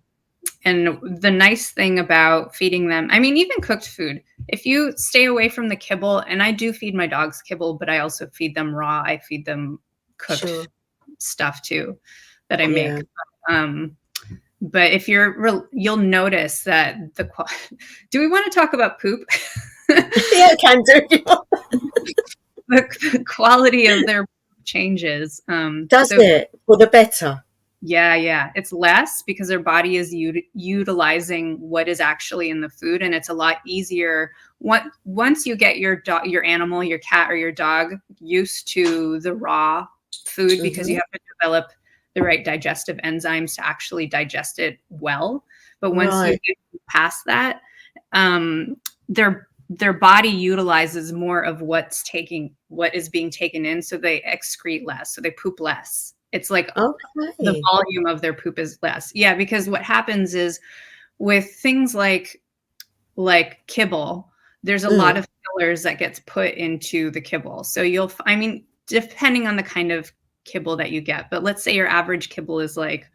and the nice thing about feeding them, I mean, even cooked food, if you stay away from the kibble, and I do feed my dogs kibble, but I also feed them raw. I feed them cooked sure. stuff too that I Yeah. make. Um, but if you'll notice that do we want to talk about poop? Yeah, can do. The quality of their changes. Does So it? For the better. yeah, it's less because their body is utilizing what is actually in the food, and it's a lot easier once you get your animal, your cat or your dog used to the raw food, because you Hmm. have to develop the right digestive enzymes to actually digest it well. But once you Right. get past that, um, their body utilizes more of what is being taken in, so they excrete less, so they poop less. It's like the Okay. volume of their poop is less. Yeah, because what happens is with things like kibble, there's a lot Mm, of fillers that gets put into the kibble. So I mean, depending on the kind of kibble that you get, but let's say your average kibble is like,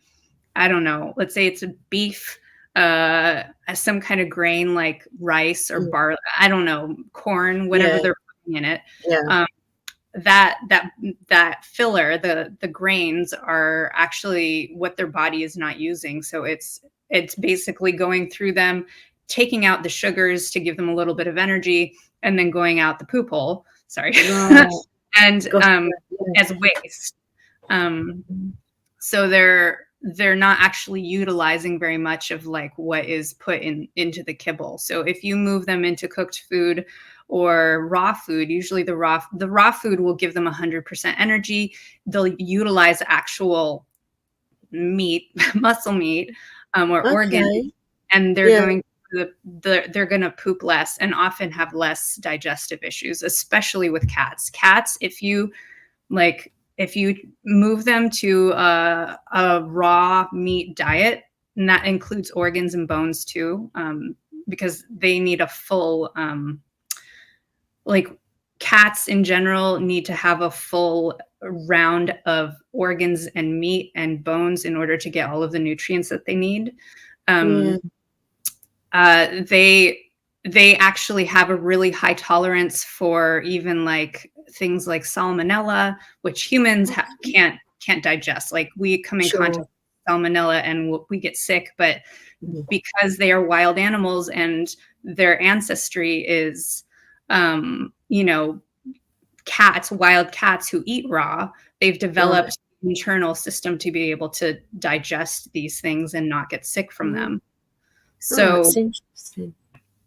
I don't know, let's say it's a beef, some kind of grain like rice or mm. barley, I don't know, corn, whatever Yeah. they're putting in it. Yeah. Um, that filler, the grains are actually what their body is not using. So it's basically going through them, taking out the sugars to give them a little bit of energy, and then going out the poop hole. Sorry, Right. and Gosh. Yeah. as waste. Um, so they're not actually utilizing very much of like what is put into the kibble. So if you move them into cooked food or raw food, usually the raw food will give them 100% energy. They'll utilize actual meat, muscle meat, or organ, Okay. and Yeah. they're going to poop less and often have less digestive issues, especially with cats. Cats, if you move them to a raw meat diet, and that includes organs and bones too, because they need a full, like cats in general need to have a full round of organs and meat and bones in order to get all of the nutrients that they need. Yeah. Um, they actually have a really high tolerance for even like things like salmonella, which humans can't digest. Like we come in contact Sure. with salmonella and we get sick, but Mm. because they are wild animals and their ancestry is, you know, wild cats who eat raw, they've Right. developed an internal system to be able to digest these things and not get sick from Mm. them. Oh, So that's interesting.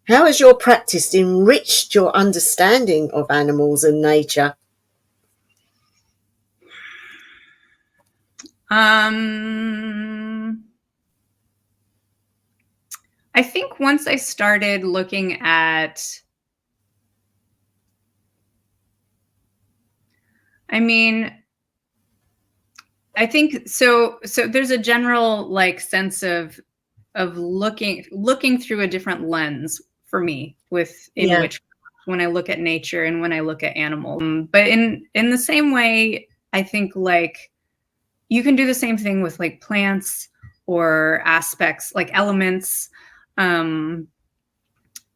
How has your practice enriched your understanding of animals and nature? Um, I think once I started looking at, I mean, I think so. So there's a general like sense of looking through a different lens for me in Yeah. which when I look at nature and when I look at animals. But in the same way, I think like you can do the same thing with like plants or aspects like elements. Um,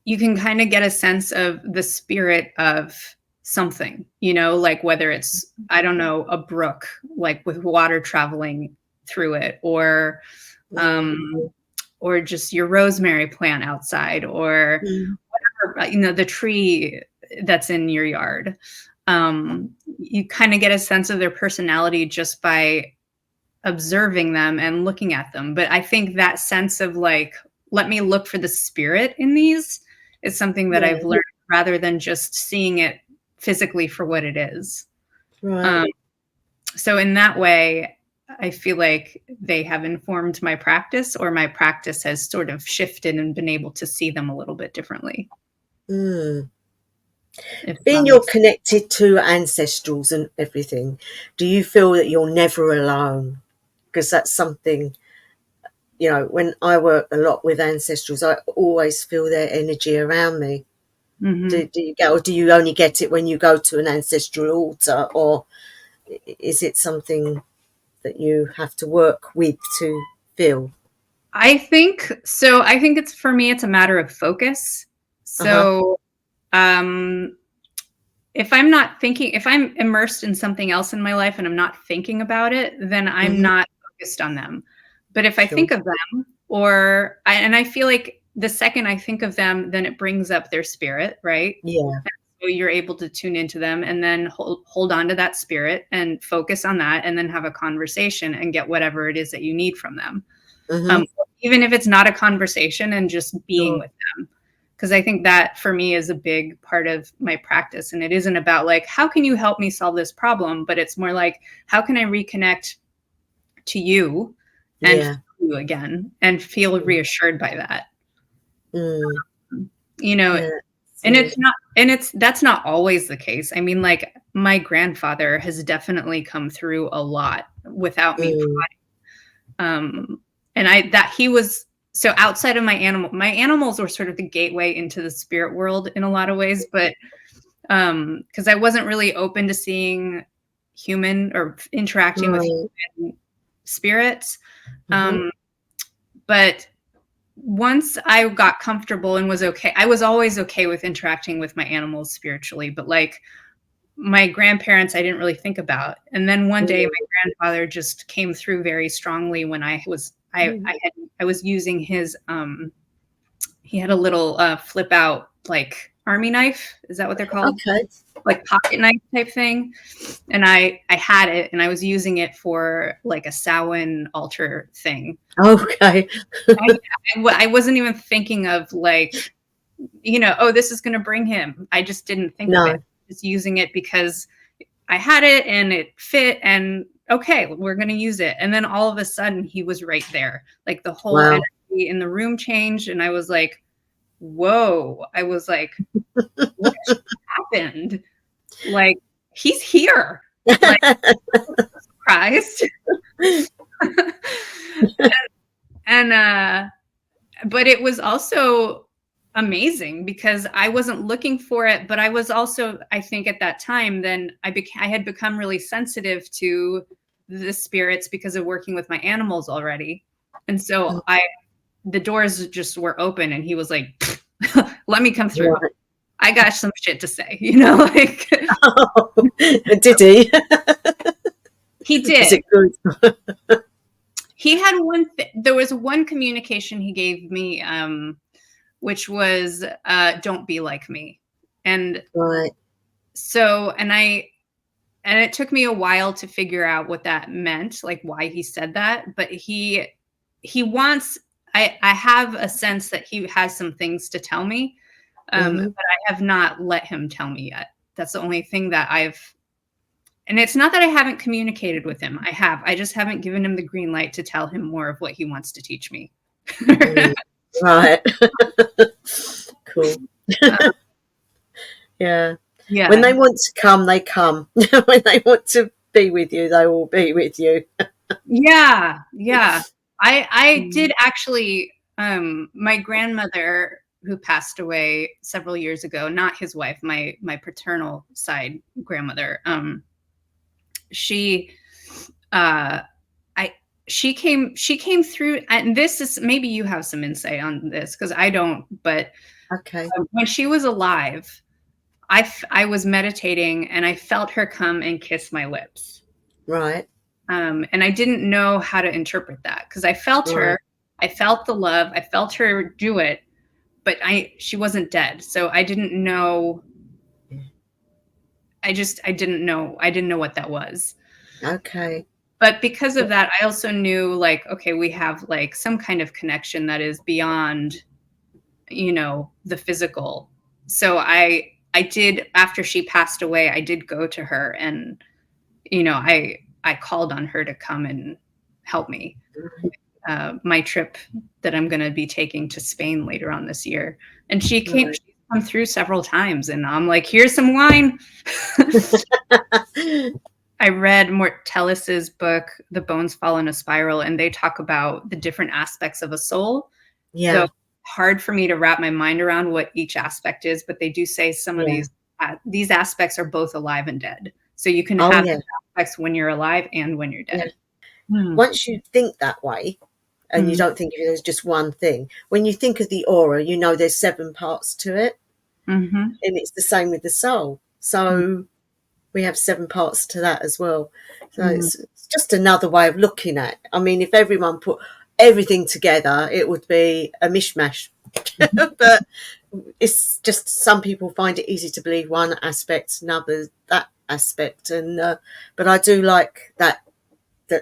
you can kind of get a sense of the spirit of something, like whether it's, I don't know, a brook, like with water traveling through it, Mm. um, or just your rosemary plant outside, or Mm. the tree that's in your yard. You kind of get a sense of their personality just by observing them and looking at them. But I think that sense of like, let me look for the spirit in these is something that Yeah. I've learned rather than just seeing it physically for what it is. Right. Um, so in that way, I feel like they have informed my practice, or my practice has sort of shifted and been able to see them a little bit differently. Mm. if that Being you're makes sense. connected to ancestrals and everything, do you feel that you're never alone? Because that's something, when I work a lot with ancestrals, I always feel their energy around me. Mm-hmm. Do you get, or do you only get it when you go to an ancestral altar, or is it something that you have to work with to feel? I think so. I think it's for me, it's a matter of focus. Uh-huh. So, um, if I'm not thinking, if I'm immersed in something else in my life and I'm not thinking about it, then I'm Hmm. not focused on them. But if I Sure. think of them, and I feel like the second I think of them, then it brings up their spirit, right? Yeah. So you're able to tune into them and then hold on to that spirit and focus on that and then have a conversation and get whatever it is that you need from them. Hmm. Um, Even if it's not a conversation and just being Sure. with them. Because I think that for me is a big part of my practice. And it isn't about like, how can you help me solve this problem? But it's more like, how can I reconnect to you and Yeah. feel you again and feel reassured by that? Mm. You know, Yeah. and See. that's not always the case. I mean, like my grandfather has definitely come through a lot without me. Mm. Um, and I that he was so outside of my animals were sort of the gateway into the spirit world in a lot of ways, but because I wasn't really open to seeing human or interacting with Right. human spirits. Hmm. Um, but once I got comfortable and was okay, I was always okay with interacting with my animals spiritually, but like my grandparents, I didn't really think about. And then one day, my grandfather just came through very strongly when Mm. I was using his he had a little flip out like army knife. Is that what they're called? Okay. Like pocket knife type thing. And I had it and I was using it for like a Samhain altar thing. Okay. I wasn't even thinking of like, oh, this is going to bring him. I just didn't think of it. No. Just using it because I had it and it fit and okay, we're going to use it. And then all of a sudden he was right there. Like the whole Wow. energy in the room changed and I was like, whoa. I was like, what happened? Like he's here. Like surprised. And but it was also amazing because I wasn't looking for it, but I was also, I think at that time, then I had become really sensitive to the spirits because of working with my animals already. And so the doors just were open and he was like, let me come through. Right. I got some shit to say, like Oh, did he? he Was did. it good? He had there was one communication he gave me, which was don't be like me. And Right. so and it took me a while to figure out what that meant, like why he said that, but he wants I have a sense that he has some things to tell me, Hmm. but I have not let him tell me yet. That's the only thing that and it's not that I haven't communicated with him. I just haven't given him the green light to tell him more of what he wants to teach me. Mm. Right. Cool. Yeah. When Yeah. they want to come, they come. When they want to be with you, they will be with you. Yeah, yeah. I Mm. did actually my grandmother who passed away several years ago, not his wife, my paternal side grandmother. She uh I she came through and this is maybe you have some insight on this because I don't, but Okay. when she was alive, I was meditating and I felt her come and kiss my lips. Right. And I didn't know how to interpret that because I felt Right. her, I felt the love, I felt her do it, but she wasn't dead. So I didn't know. I didn't know what that was. Okay. But because of that, I also knew like, okay, we have like some kind of connection that is beyond, the physical. So I did after she passed away, I did go to her and I called on her to come and help me. My trip that I'm going to be taking to Spain later on this year. And she came, Right. come through several times, and I'm like, here's some wine. I read Mortellis's book, The Bones Fall in a Spiral, and they talk about the different aspects of a soul. Though Yeah. hard for me to wrap my mind around what each aspect is, but they do say some of Yeah. these aspects are both alive and dead. So you can Oh have yeah. aspects when you're alive and when you're Yeah. dead. Mm. Once you think that way, and you Mm. don't think of it as just one thing, when you think of the aura, you know there's 7 parts to it, Mm-hmm. and it's the same with the soul. So we have 7 parts to that as well. So Mm. it's just another way of looking at it. I mean, if everyone put everything together, it would be a mishmash. But it's just some people find it easy to believe one aspect and others that aspect. And but I do like that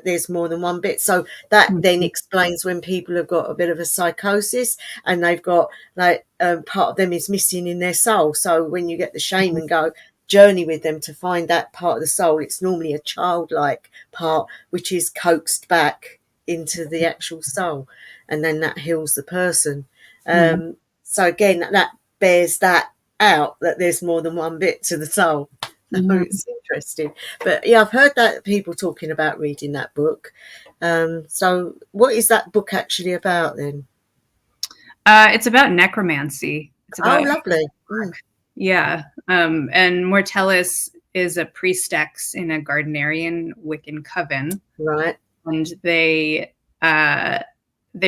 there's more than one bit. So that then Mm. explains when people have got a bit of a psychosis and they've got like part of them is missing in their soul. So when you get the shaman go journey with them to find that part of the soul, it's normally a childlike part which is coaxed back into the actual soul, and then that heals the person. Mm. So again, that bears that out, that there's more than one bit to the soul. So Mm. it's interesting. But yeah, I've heard that people talking about reading that book. So what is that book actually about then? It's about necromancy. It's Oh, about, lovely. Mm, yeah. And Mortellis is a priestess in a Gardnerian Wiccan coven, right, and they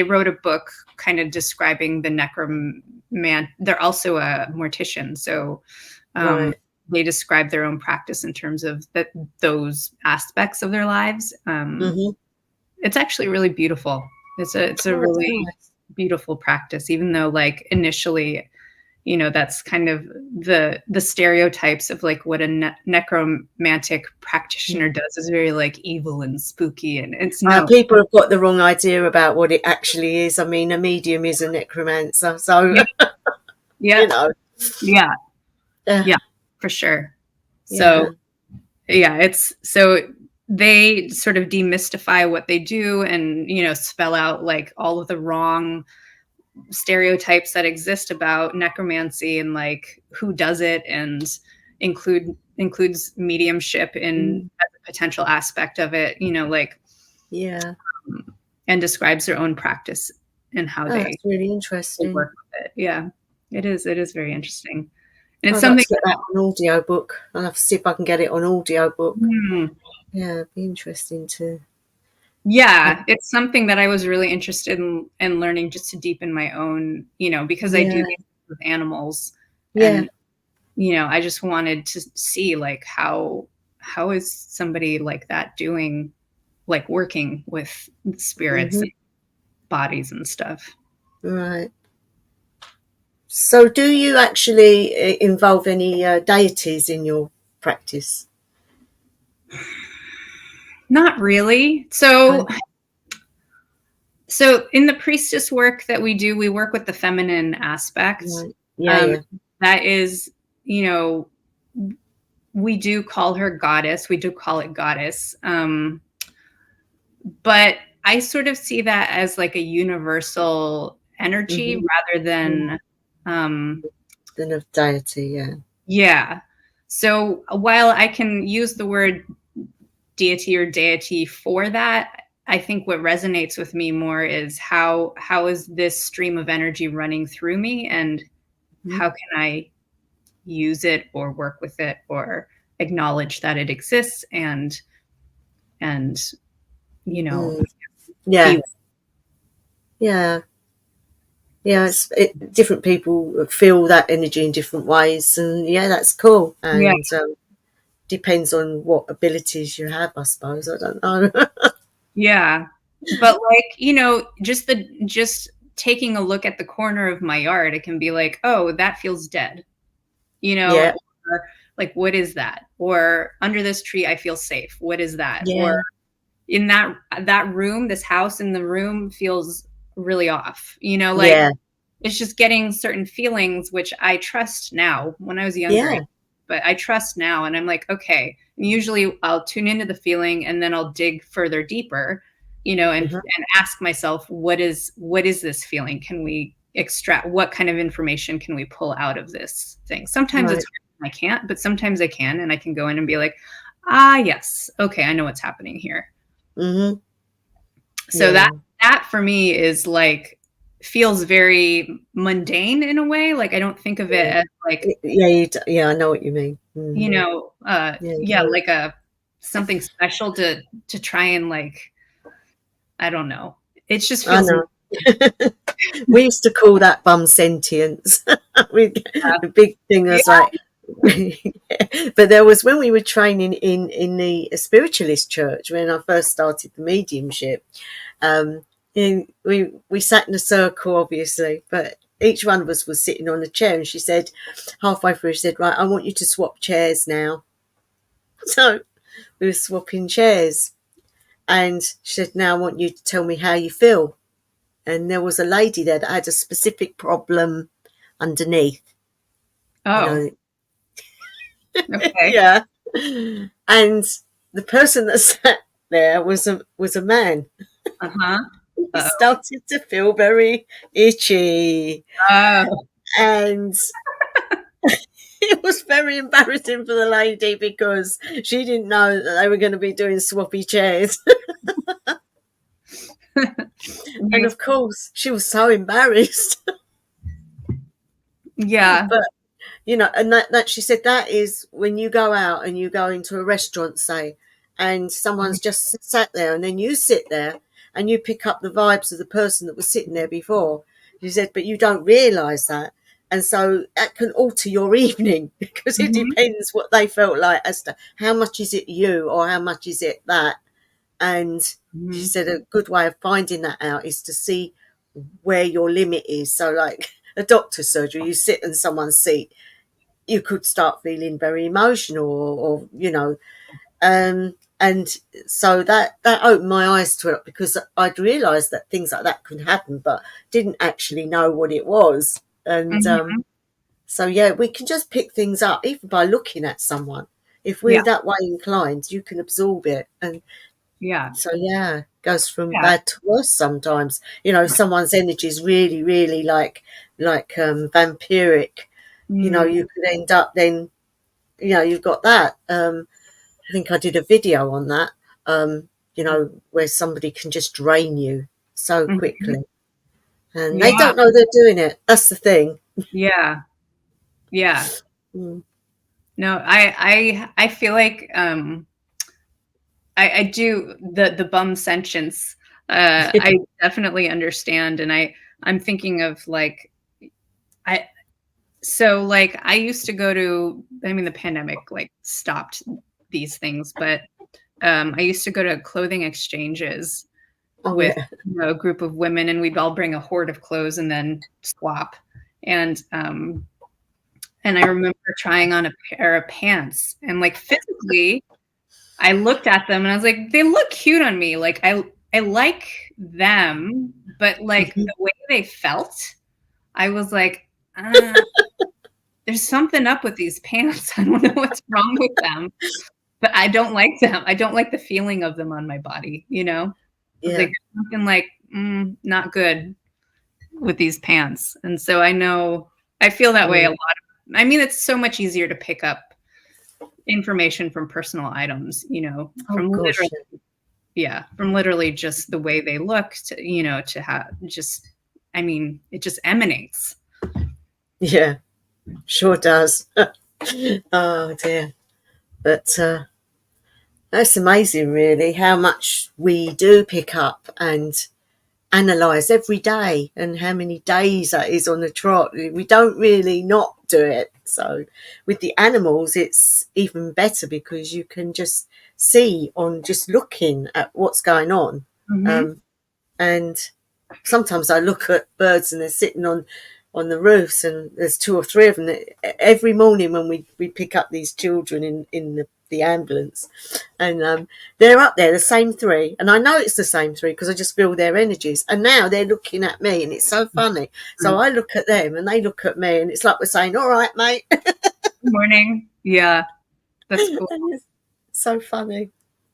wrote a book kind of describing the necroman. They're also a mortician, so um, right. they describe their own practice in terms of those aspects of their lives. Mm-hmm. It's actually really beautiful. It's a Oh, it's really nice. beautiful practice, even though like initially, that's kind of the stereotypes of like what a necromantic practitioner does is very like evil and spooky, and it's no. People have got the wrong idea about what it actually is. I mean, a medium is a necromancer, so Yeah, yeah, you know, yeah, uh, yeah, for sure. So yeah. yeah, it's so they sort of demystify what they do and spell out like all of the wrong stereotypes that exist about necromancy and like who does it, and includes mediumship in Mm, as a potential aspect of it, like, yeah. and describes their own practice and how Oh, they that's really interesting. work with it. Yeah, it is very interesting, and it's I'd like something to get that on audio book. I'll have to see if I can get it on audio book. that, Yeah, it'd be interesting to have. yeah, it's something that I was really interested in learning, just to deepen my own, because I do Yeah, these with animals, yeah. and I just wanted to see like how is somebody like that doing, like working with spirits Hmm. and bodies and stuff. Right. So, do you actually involve any deities in your practice? Not really. Kind So in the priestess work that we do, we work with the feminine aspect. right. Yeah, Um, yeah. that is, we do call her goddess. We do call it goddess. But I sort of see that as like a universal energy Hmm. rather than, um, Then of deity, yeah. yeah. So while I can use the word deity or deity for that, I think what resonates with me more is how is this stream of energy running through me, and Mhm. how can I use it or work with it or acknowledge that it exists, and you know Mm. Yeah, be. yeah, yeah. Different people feel that energy in different ways, and yeah, that's cool. Yeah, And depends on what abilities you have, I suppose. I don't know. yeah, but like, just taking a look at the corner of my yard, it can be like, oh, that feels dead, Yeah, or like, what is that? Or under this tree I feel safe, what is that? Or yeah, in that room, this house in the room feels really off, like yeah, it's just getting certain feelings, which I trust now. When I was younger, yeah. but I trust now, and I'm like, okay. And usually I'll tune into the feeling, and then I'll dig further deeper, and Uh-huh. ask myself, what is this feeling? extract, what kind of information can we pull out of this thing. Sometimes Right. it's I can't, but sometimes I can, and I can go in and be like, ah, yes, okay, I know what's happening here. Mm-hmm. So Yeah. that for me is like, feels very mundane in a way. Like I don't think of it Yeah. as like, Yeah. Yeah. I know what you mean. you Mm. know, Yeah. yeah, like a something special to try and like, I don't know. It just I feels know. We used to call that bum sentience. The big thing yeah. was like, but there was when we were training in the spiritualist church when I first started the mediumship. Um, we sat in a circle, obviously, but each one of us was sitting on a chair, and she said, halfway through, she said, "Right, I want you to swap chairs now." So we were swapping chairs, and she said, "Now I want you to tell me how you feel." And there was a lady there that had a specific problem underneath, you Oh, know. okay. Yeah. And the person that sat there was a man. Uh-huh. He Uh-oh. started to feel very itchy, Oh. and it was very embarrassing for the lady because she didn't know that they were going to be doing swappy chairs. And You, of course, she was so embarrassed. yeah. But and that she said that is when you go out and you go into a restaurant, say, and someone's just sat there, and then you sit there and you pick up the vibes of the person that was sitting there before. She said, but you don't realise that. And so that can alter your evening because it Mhm, depends what they felt like as to how much is it you or how much is it that. And she mhm, said a good way of finding that out is to see where your limit is. So, like a doctor's surgery, you sit in someone's seat, you could start feeling very emotional, and so that opened my eyes to it because I'd realised that things like that could happen, but didn't actually know what it was. And mhm. so yeah, we can just pick things up even by looking at someone. If we're Yeah, that way inclined, you can absorb it, and yeah, so yeah, goes from yeah. bad to worse sometimes. Someone's energy is really, really like vampiric. Mm, You could end up then. You've got that. I think I did a video on that. Where somebody can just drain you so mhm. quickly, and they Yeah, don't know they're doing it. That's the thing. yeah, yeah. Mm. No, I feel like, I do the bum sentience. I definitely understand, and I'm thinking of like, I so like I used to go to, I mean, the pandemic like stopped these things, but I used to go to clothing exchanges Oh with, yeah. a group of women, and we'd all bring a hoard of clothes and then swap. And I remember trying on a pair of pants, and like physically, I looked at them and I was like, they look cute on me. Like I like them, but like Mhm. the way they felt, I was like, there's something up with these pants. I don't know what's wrong with them, but I don't like them. I don't like the feeling of them on my body, you know? I was Yeah. like, something like, not good with these pants. And so I know I feel that way a Yeah. lot. I mean, it's so much easier to pick up information from personal items, Oh from gosh. literally, yeah, from literally just the way they look to, to have just, I mean, it just emanates. Yeah. Sure does. Oh dear. But that's amazing, really, how much we do pick up and analyze every day, and how many days that is on the trot. We don't really not do it. So with the animals, it's even better because you can just see on just looking at what's going on. Mhm. Um, and sometimes I look at birds and they're sitting on the roofs, and there's two or three of them every morning when we pick up these children in the ambulance, and they're up there, the same three, and I know it's the same three because I just feel their energies, and now they're looking at me, and it's so funny. So Mm. I look at them and they look at me, and it's like we're saying, all right, mate. Good morning. Yeah, that's cool. And it's so funny.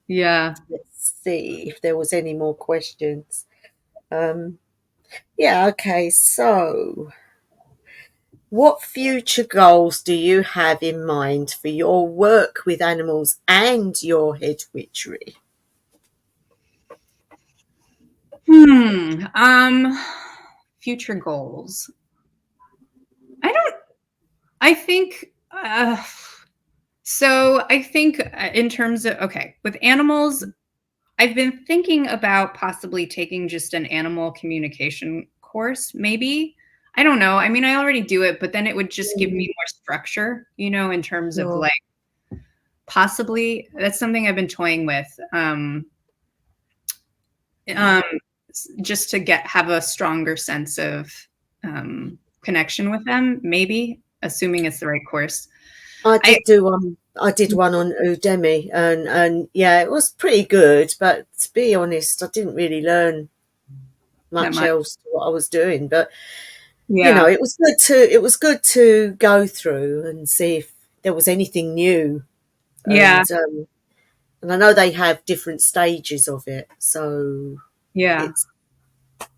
Yeah. Let's see if there was any more questions. um Yeah, okay. So, what future goals do you have in mind for your work with animals and your head witchery? Hmm. Future goals. I don't. I think. So I think in terms of okay, with animals, I've been thinking about possibly taking just an animal communication course, maybe. I don't know. I mean, I already do it, but then it would just give me Mm, more structure, you know, in terms of sure. like possibly that's something I've been toying with. Um, just to have a stronger sense of connection with them, maybe, assuming it's the right course. I I did do one. I did one on Udemy, and yeah, it was pretty good. But to be honest, I didn't really learn that much much. else to what I was doing. But Yeah. it was good to go through and see if there was anything new. Yeah. And I know they have different stages of it, so Yeah. it's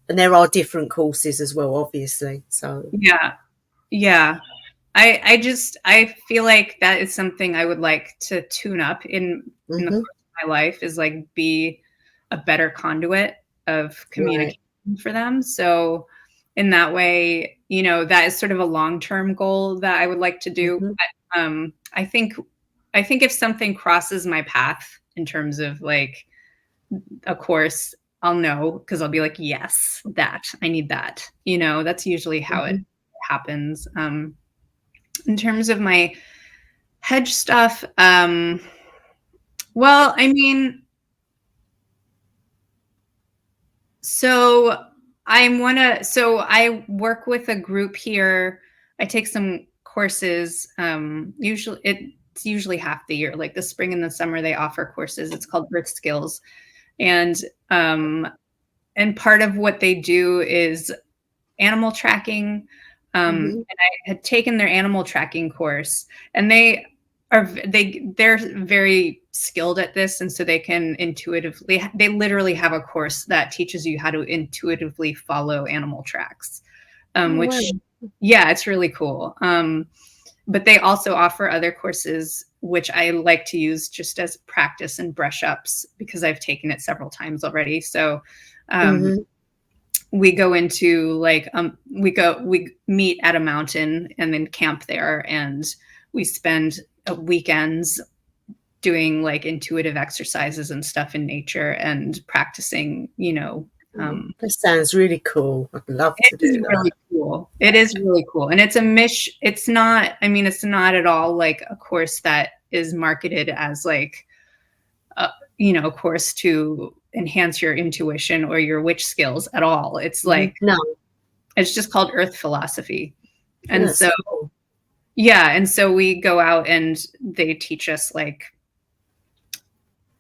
and there are different courses as well, obviously. So Yeah. Yeah. I feel like that is something I would like to tune up in the hmm course of my life, is like be a better conduit of right. communication for them. So in that way, you know, that is sort of a long-term goal that I would like to do. hmm I think if something crosses my path in terms of like a course, I'll know because I'll be like, yes, that I need that. You know, that's usually how it hmm happens. In terms of my hedge stuff, well, I mean, so so I work with a group here. I take some courses. It's usually half the year, like the spring and the summer. They offer courses. It's called Earth Skills, and um, and part of what they do is animal tracking. hmm And I had taken their animal tracking course, and they're very skilled at this, and so they can intuitively. They literally have a course that teaches you how to intuitively follow animal tracks, Oh wow. which yeah, it's really cool. But they also offer other courses which I like to use just as practice and brush ups because I've taken it several times already. So um, hmm we go into like we meet at a mountain and then camp there, and we spend weekends doing like intuitive exercises and stuff in nature and practicing, you know. That sounds really cool. I'd love It to is do that. really cool. It is really cool, and it's not, I mean, it's not at all like a course that is marketed as like a, you know, a course to enhance your intuition or your witch skills at all. It's like No, it's just called Earth Philosophy. And that's so, cool. yeah, and so we go out and they teach us like,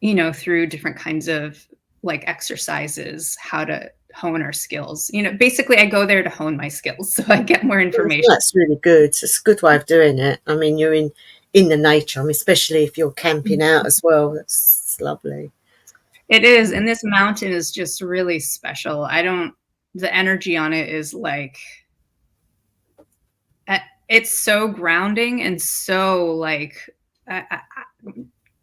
you know, through different kinds of like exercises, how to hone our skills. You know, basically I go there to hone my skills so I get more information. That's really good. It's a good way of doing it. I mean, you're in the nature. I mean, especially if you're camping out as well. That's lovely. It is, and this mountain is just really special. The energy on it is like it's so grounding and so like uh, uh,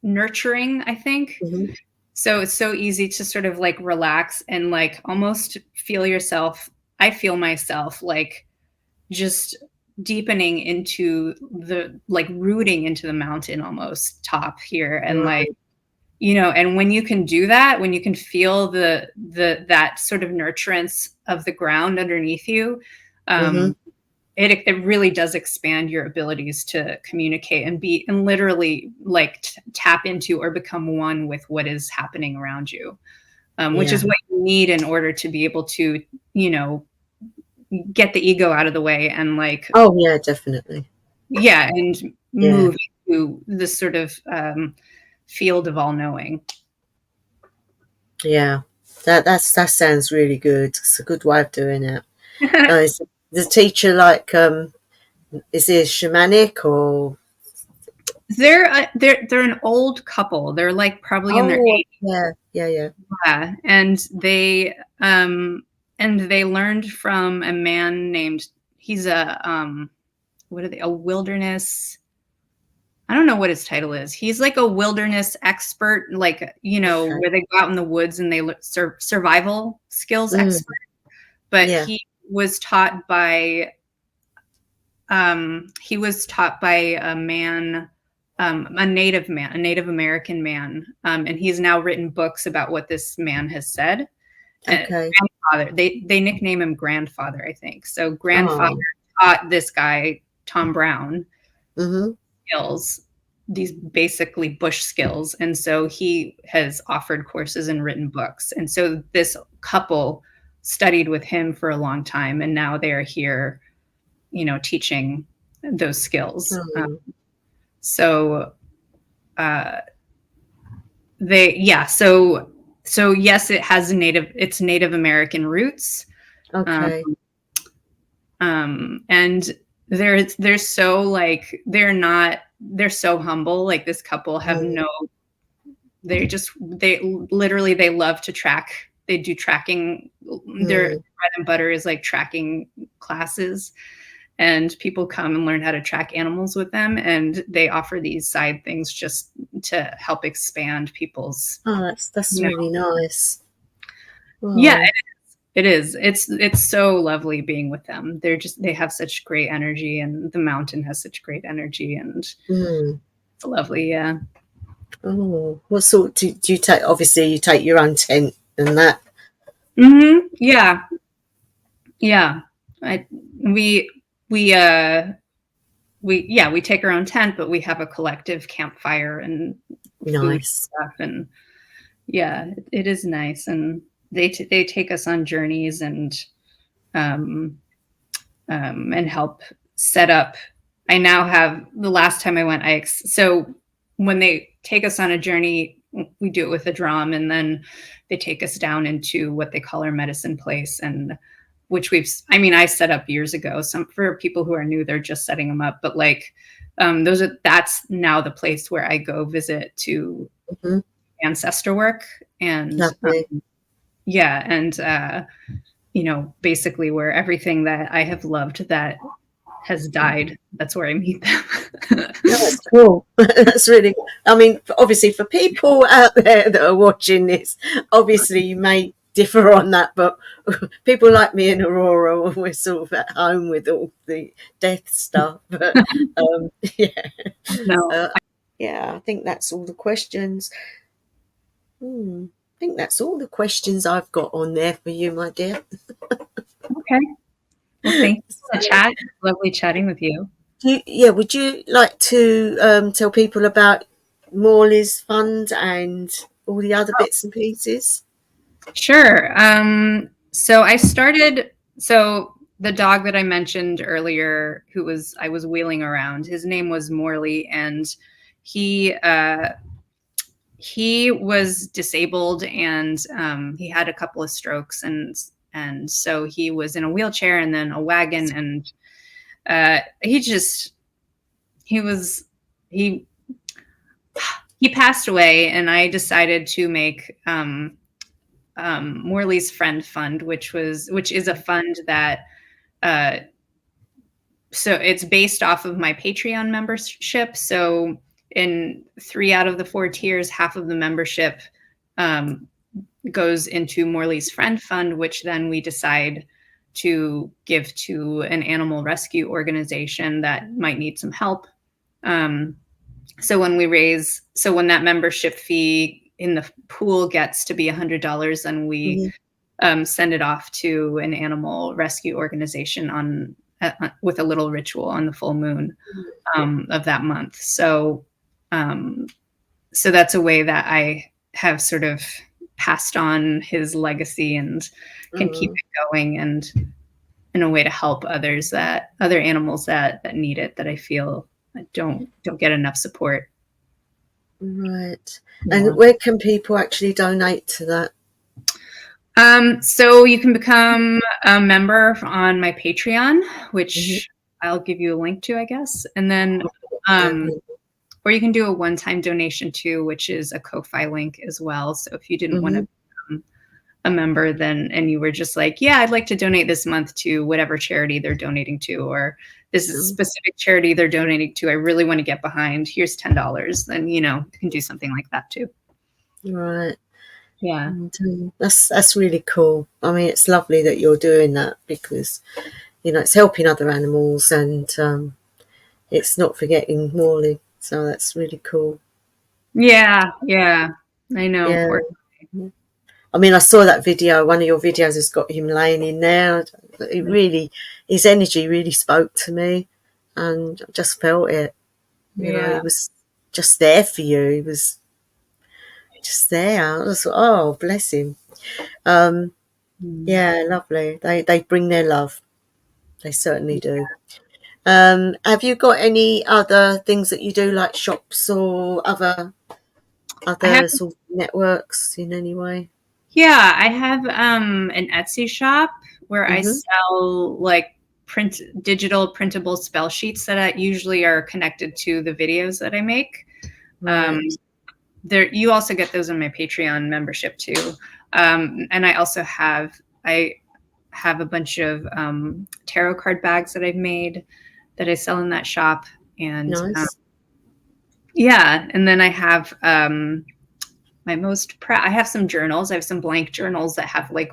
nurturing, I think. hmm So it's so easy to sort of like relax and like almost feel yourself. I feel myself like just deepening into the like rooting into the mountain almost top here, and like, Right. you know, and when you can do that, when you can feel the that sort of nurturance of the ground underneath you, hmm um it really does expand your abilities to communicate and be and literally like tap into or become one with what is happening around you, which is Yeah. what you need in order to be able to, you know, get the ego out of the way and like, Oh, yeah, definitely. yeah, and Yeah. move to this sort of field of all knowing. Yeah. That sounds really good. It's a good way of doing it. Is the teacher like is he shamanic or They're an old couple. They're like probably in their oh yeah, yeah, yeah. yeah, and they and they learned from a man named, he's a what are they, a wilderness, I don't know what his title is. He's like a wilderness expert, like, you know, Okay. where they go out in the woods and they survival skills Mm. expert. But Yeah. he was taught by a man, a Native man, a Native American man, and he's now written books about what this man has said. Okay. Grandfather, they nickname him Grandfather, I think. So Grandfather Oh. taught this guy Tom Brown Mm-hmm. skills, these basically bush skills. And so he has offered courses and written books. And so this couple studied with him for a long time, and now they are here, you know, teaching those skills. Mm. So uh, so yes, it's Native American roots. Um, Okay. and they're so like, they're so humble. Like this couple have Mm. no, they literally, they love to track. They do tracking. Their Mm. bread and butter is like tracking classes, and people come and learn how to track animals with them, and they offer these side things just to help expand people's, Oh, that's you know. really nice. Yeah, Oh. it is. It's so lovely being with them. They have such great energy, and the mountain has such great energy, and Mm. it's lovely. Yeah. Oh. What sort do you take? Obviously, you take your own tent and that. Yeah. Yeah. I we we yeah, we take our own tent, but we have a collective campfire and food Nice. stuff, and yeah, it is nice. And they take us on journeys, um and help set up. I now have, the last time I went, so when they take us on a journey, we do it with a drum, and then they take us down into what they call our medicine place, and which I set up years ago. Some, for people who are new, they're just setting them up, but like, that's now the place where I go visit to Mm-hmm. ancestor work. And Lovely. yeah, and you know, basically where everything that I have loved that has died, that's where I meet them. No, that's cool. That's really. I mean, obviously, for people out there that are watching this, obviously you may differ on that, but people like me and Aurora, we're sort of at home with all the death stuff. But yeah, No. uh, yeah, I think that's all the questions. I think that's all the questions I've got on there for you, my dear. Okay. Well, thank you for the So, chat. Lovely chatting with you. yeah, would you like to tell people about Morley's Fund and all the other bits and pieces? Sure. So the dog that I mentioned earlier, I was wheeling around, his name was Morley, and he he was disabled, and he had a couple of strokes, and so he was in a wheelchair and then a wagon, and he was he he passed away, and I decided to make Morley's Friend Fund, which is a fund that uh, so it's based off of my Patreon membership. So in 3 out of the 4 tiers, half of the membership um, goes into Morley's Friend Fund, which then we decide to give to an animal rescue organization that might need some help. Um, so when that membership fee in the pool gets to be $100, then we Mm-hmm. send it off to an animal rescue organization with a little ritual on the full moon of that month. Um, so that's a way that I have sort of passed on his legacy and can keep Mm-hmm. it going, and in a way to help other animals that need it, that I feel don't get enough support. Right. Yeah. And where can people actually donate to that? So you can become a member on my Patreon, Mm-hmm. which I'll give you a link to, I guess. And then, Down here. or you can do a one-time donation too, which is a Ko-Fi link as well. So if you didn't want Mm-hmm. to become a member, then and you were just like, yeah, I'd like to donate this month to whatever charity they're donating to, or this is a Mm, specific charity they're donating to, I really want to get behind, here's $10, then you can do something like that too. right. Yeah. And that's really cool. I mean, it's lovely that you're doing that because it's helping other animals, and it's not forgetting Morley. So that's really cool. Yeah, yeah. I know, Yeah. poor. I mean, I saw that video. One of your videos has got him laying in there. It really, his energy really spoke to me, and I just felt it. Yeah. He was just there for you. He was just there. I was, oh, bless him. Um, Mm. yeah, lovely. They bring their love. They certainly do. Have you got any other things that you do, like shops or I have other sort of networks in any way? Yeah, I have an Etsy shop where I Mm-hmm. sell like digital printable spell sheets that usually are connected to the videos that I make. Um, Right. there, you also get those in my Patreon membership too. And I have a bunch of tarot card bags that I've made that I sell in that shop. And Nice. yeah, and then I have I have some journals. I have some blank journals that have like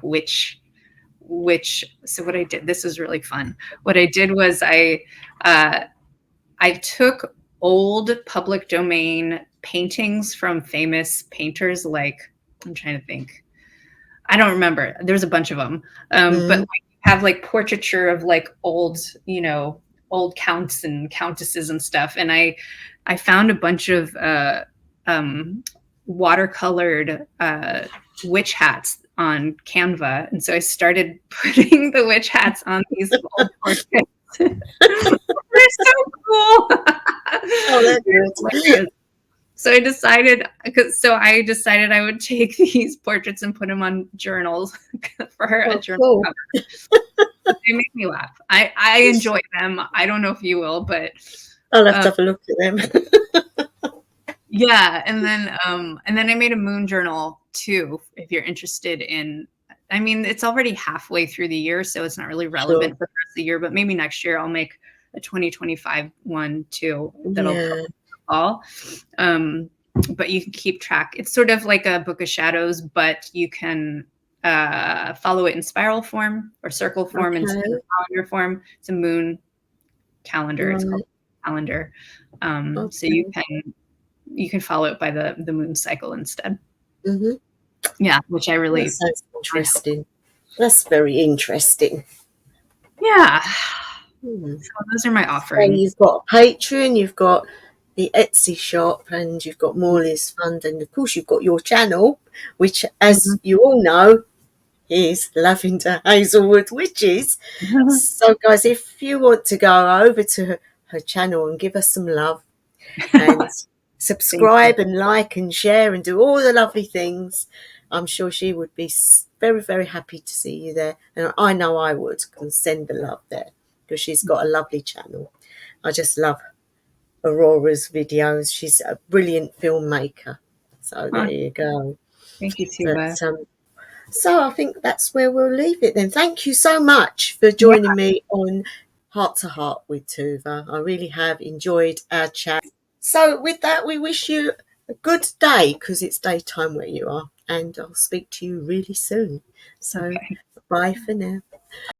so what I did, this is really fun. What I did was uh, I took old public domain paintings from famous painters, like I'm trying to think. I don't remember. There's a bunch of them. But Mm, like have like portraiture of like old counts and countesses and stuff. And I found a bunch of um, watercolored witch hats on Canva, and so I started putting the witch hats on these old portraits. They're so cool. oh, They're that's good. hilarious. So I decided I would take these portraits and put them on journals for a Oh, journal cool. cover. They make me laugh. I enjoy them. I don't know if you will, but I'll have to um, have a look at them. yeah. And then I made a moon journal too. If you're interested in, I mean, it's already halfway through the year, so it's not really Sure. relevant for the rest of the year. But maybe next year I'll make a 2025 one too. That'll Yeah. fall. Um, but you can keep track. It's sort of like a book of shadows, but you can follow it in spiral form or circle form instead of Okay. calendar form. It's a moon calendar. It's called Right. calendar. So Okay. you can follow it by the moon cycle instead. Mm-hmm. Yeah, which I That really sounds find helpful. interesting. That's very interesting. Yeah. Hmm. So those are my So offerings. you've got a Patreon, you've got the Etsy shop, and you've got Morley's Fund, and of course you've got your channel, which, as Mhm. you all know, is Lavender Hazelwood Witches. So, guys, if you want to go over to her channel and give us some love and Thank you. subscribe and like and share and do all the lovely things, I'm sure she would be very, very happy to see you there. And I know I would, and send the love there because she's got a lovely channel. I just love Aurora's videos. She's a brilliant filmmaker. So there Oh, you go. thank you, But Tuva. so I think that's where we'll leave it then. Thank you so much for Yeah. joining me on Heart to Heart with Tuva. I really have enjoyed our chat. So with that, we wish you a good day because it's daytime where you are, and I'll speak to you really soon. So Okay. bye for now.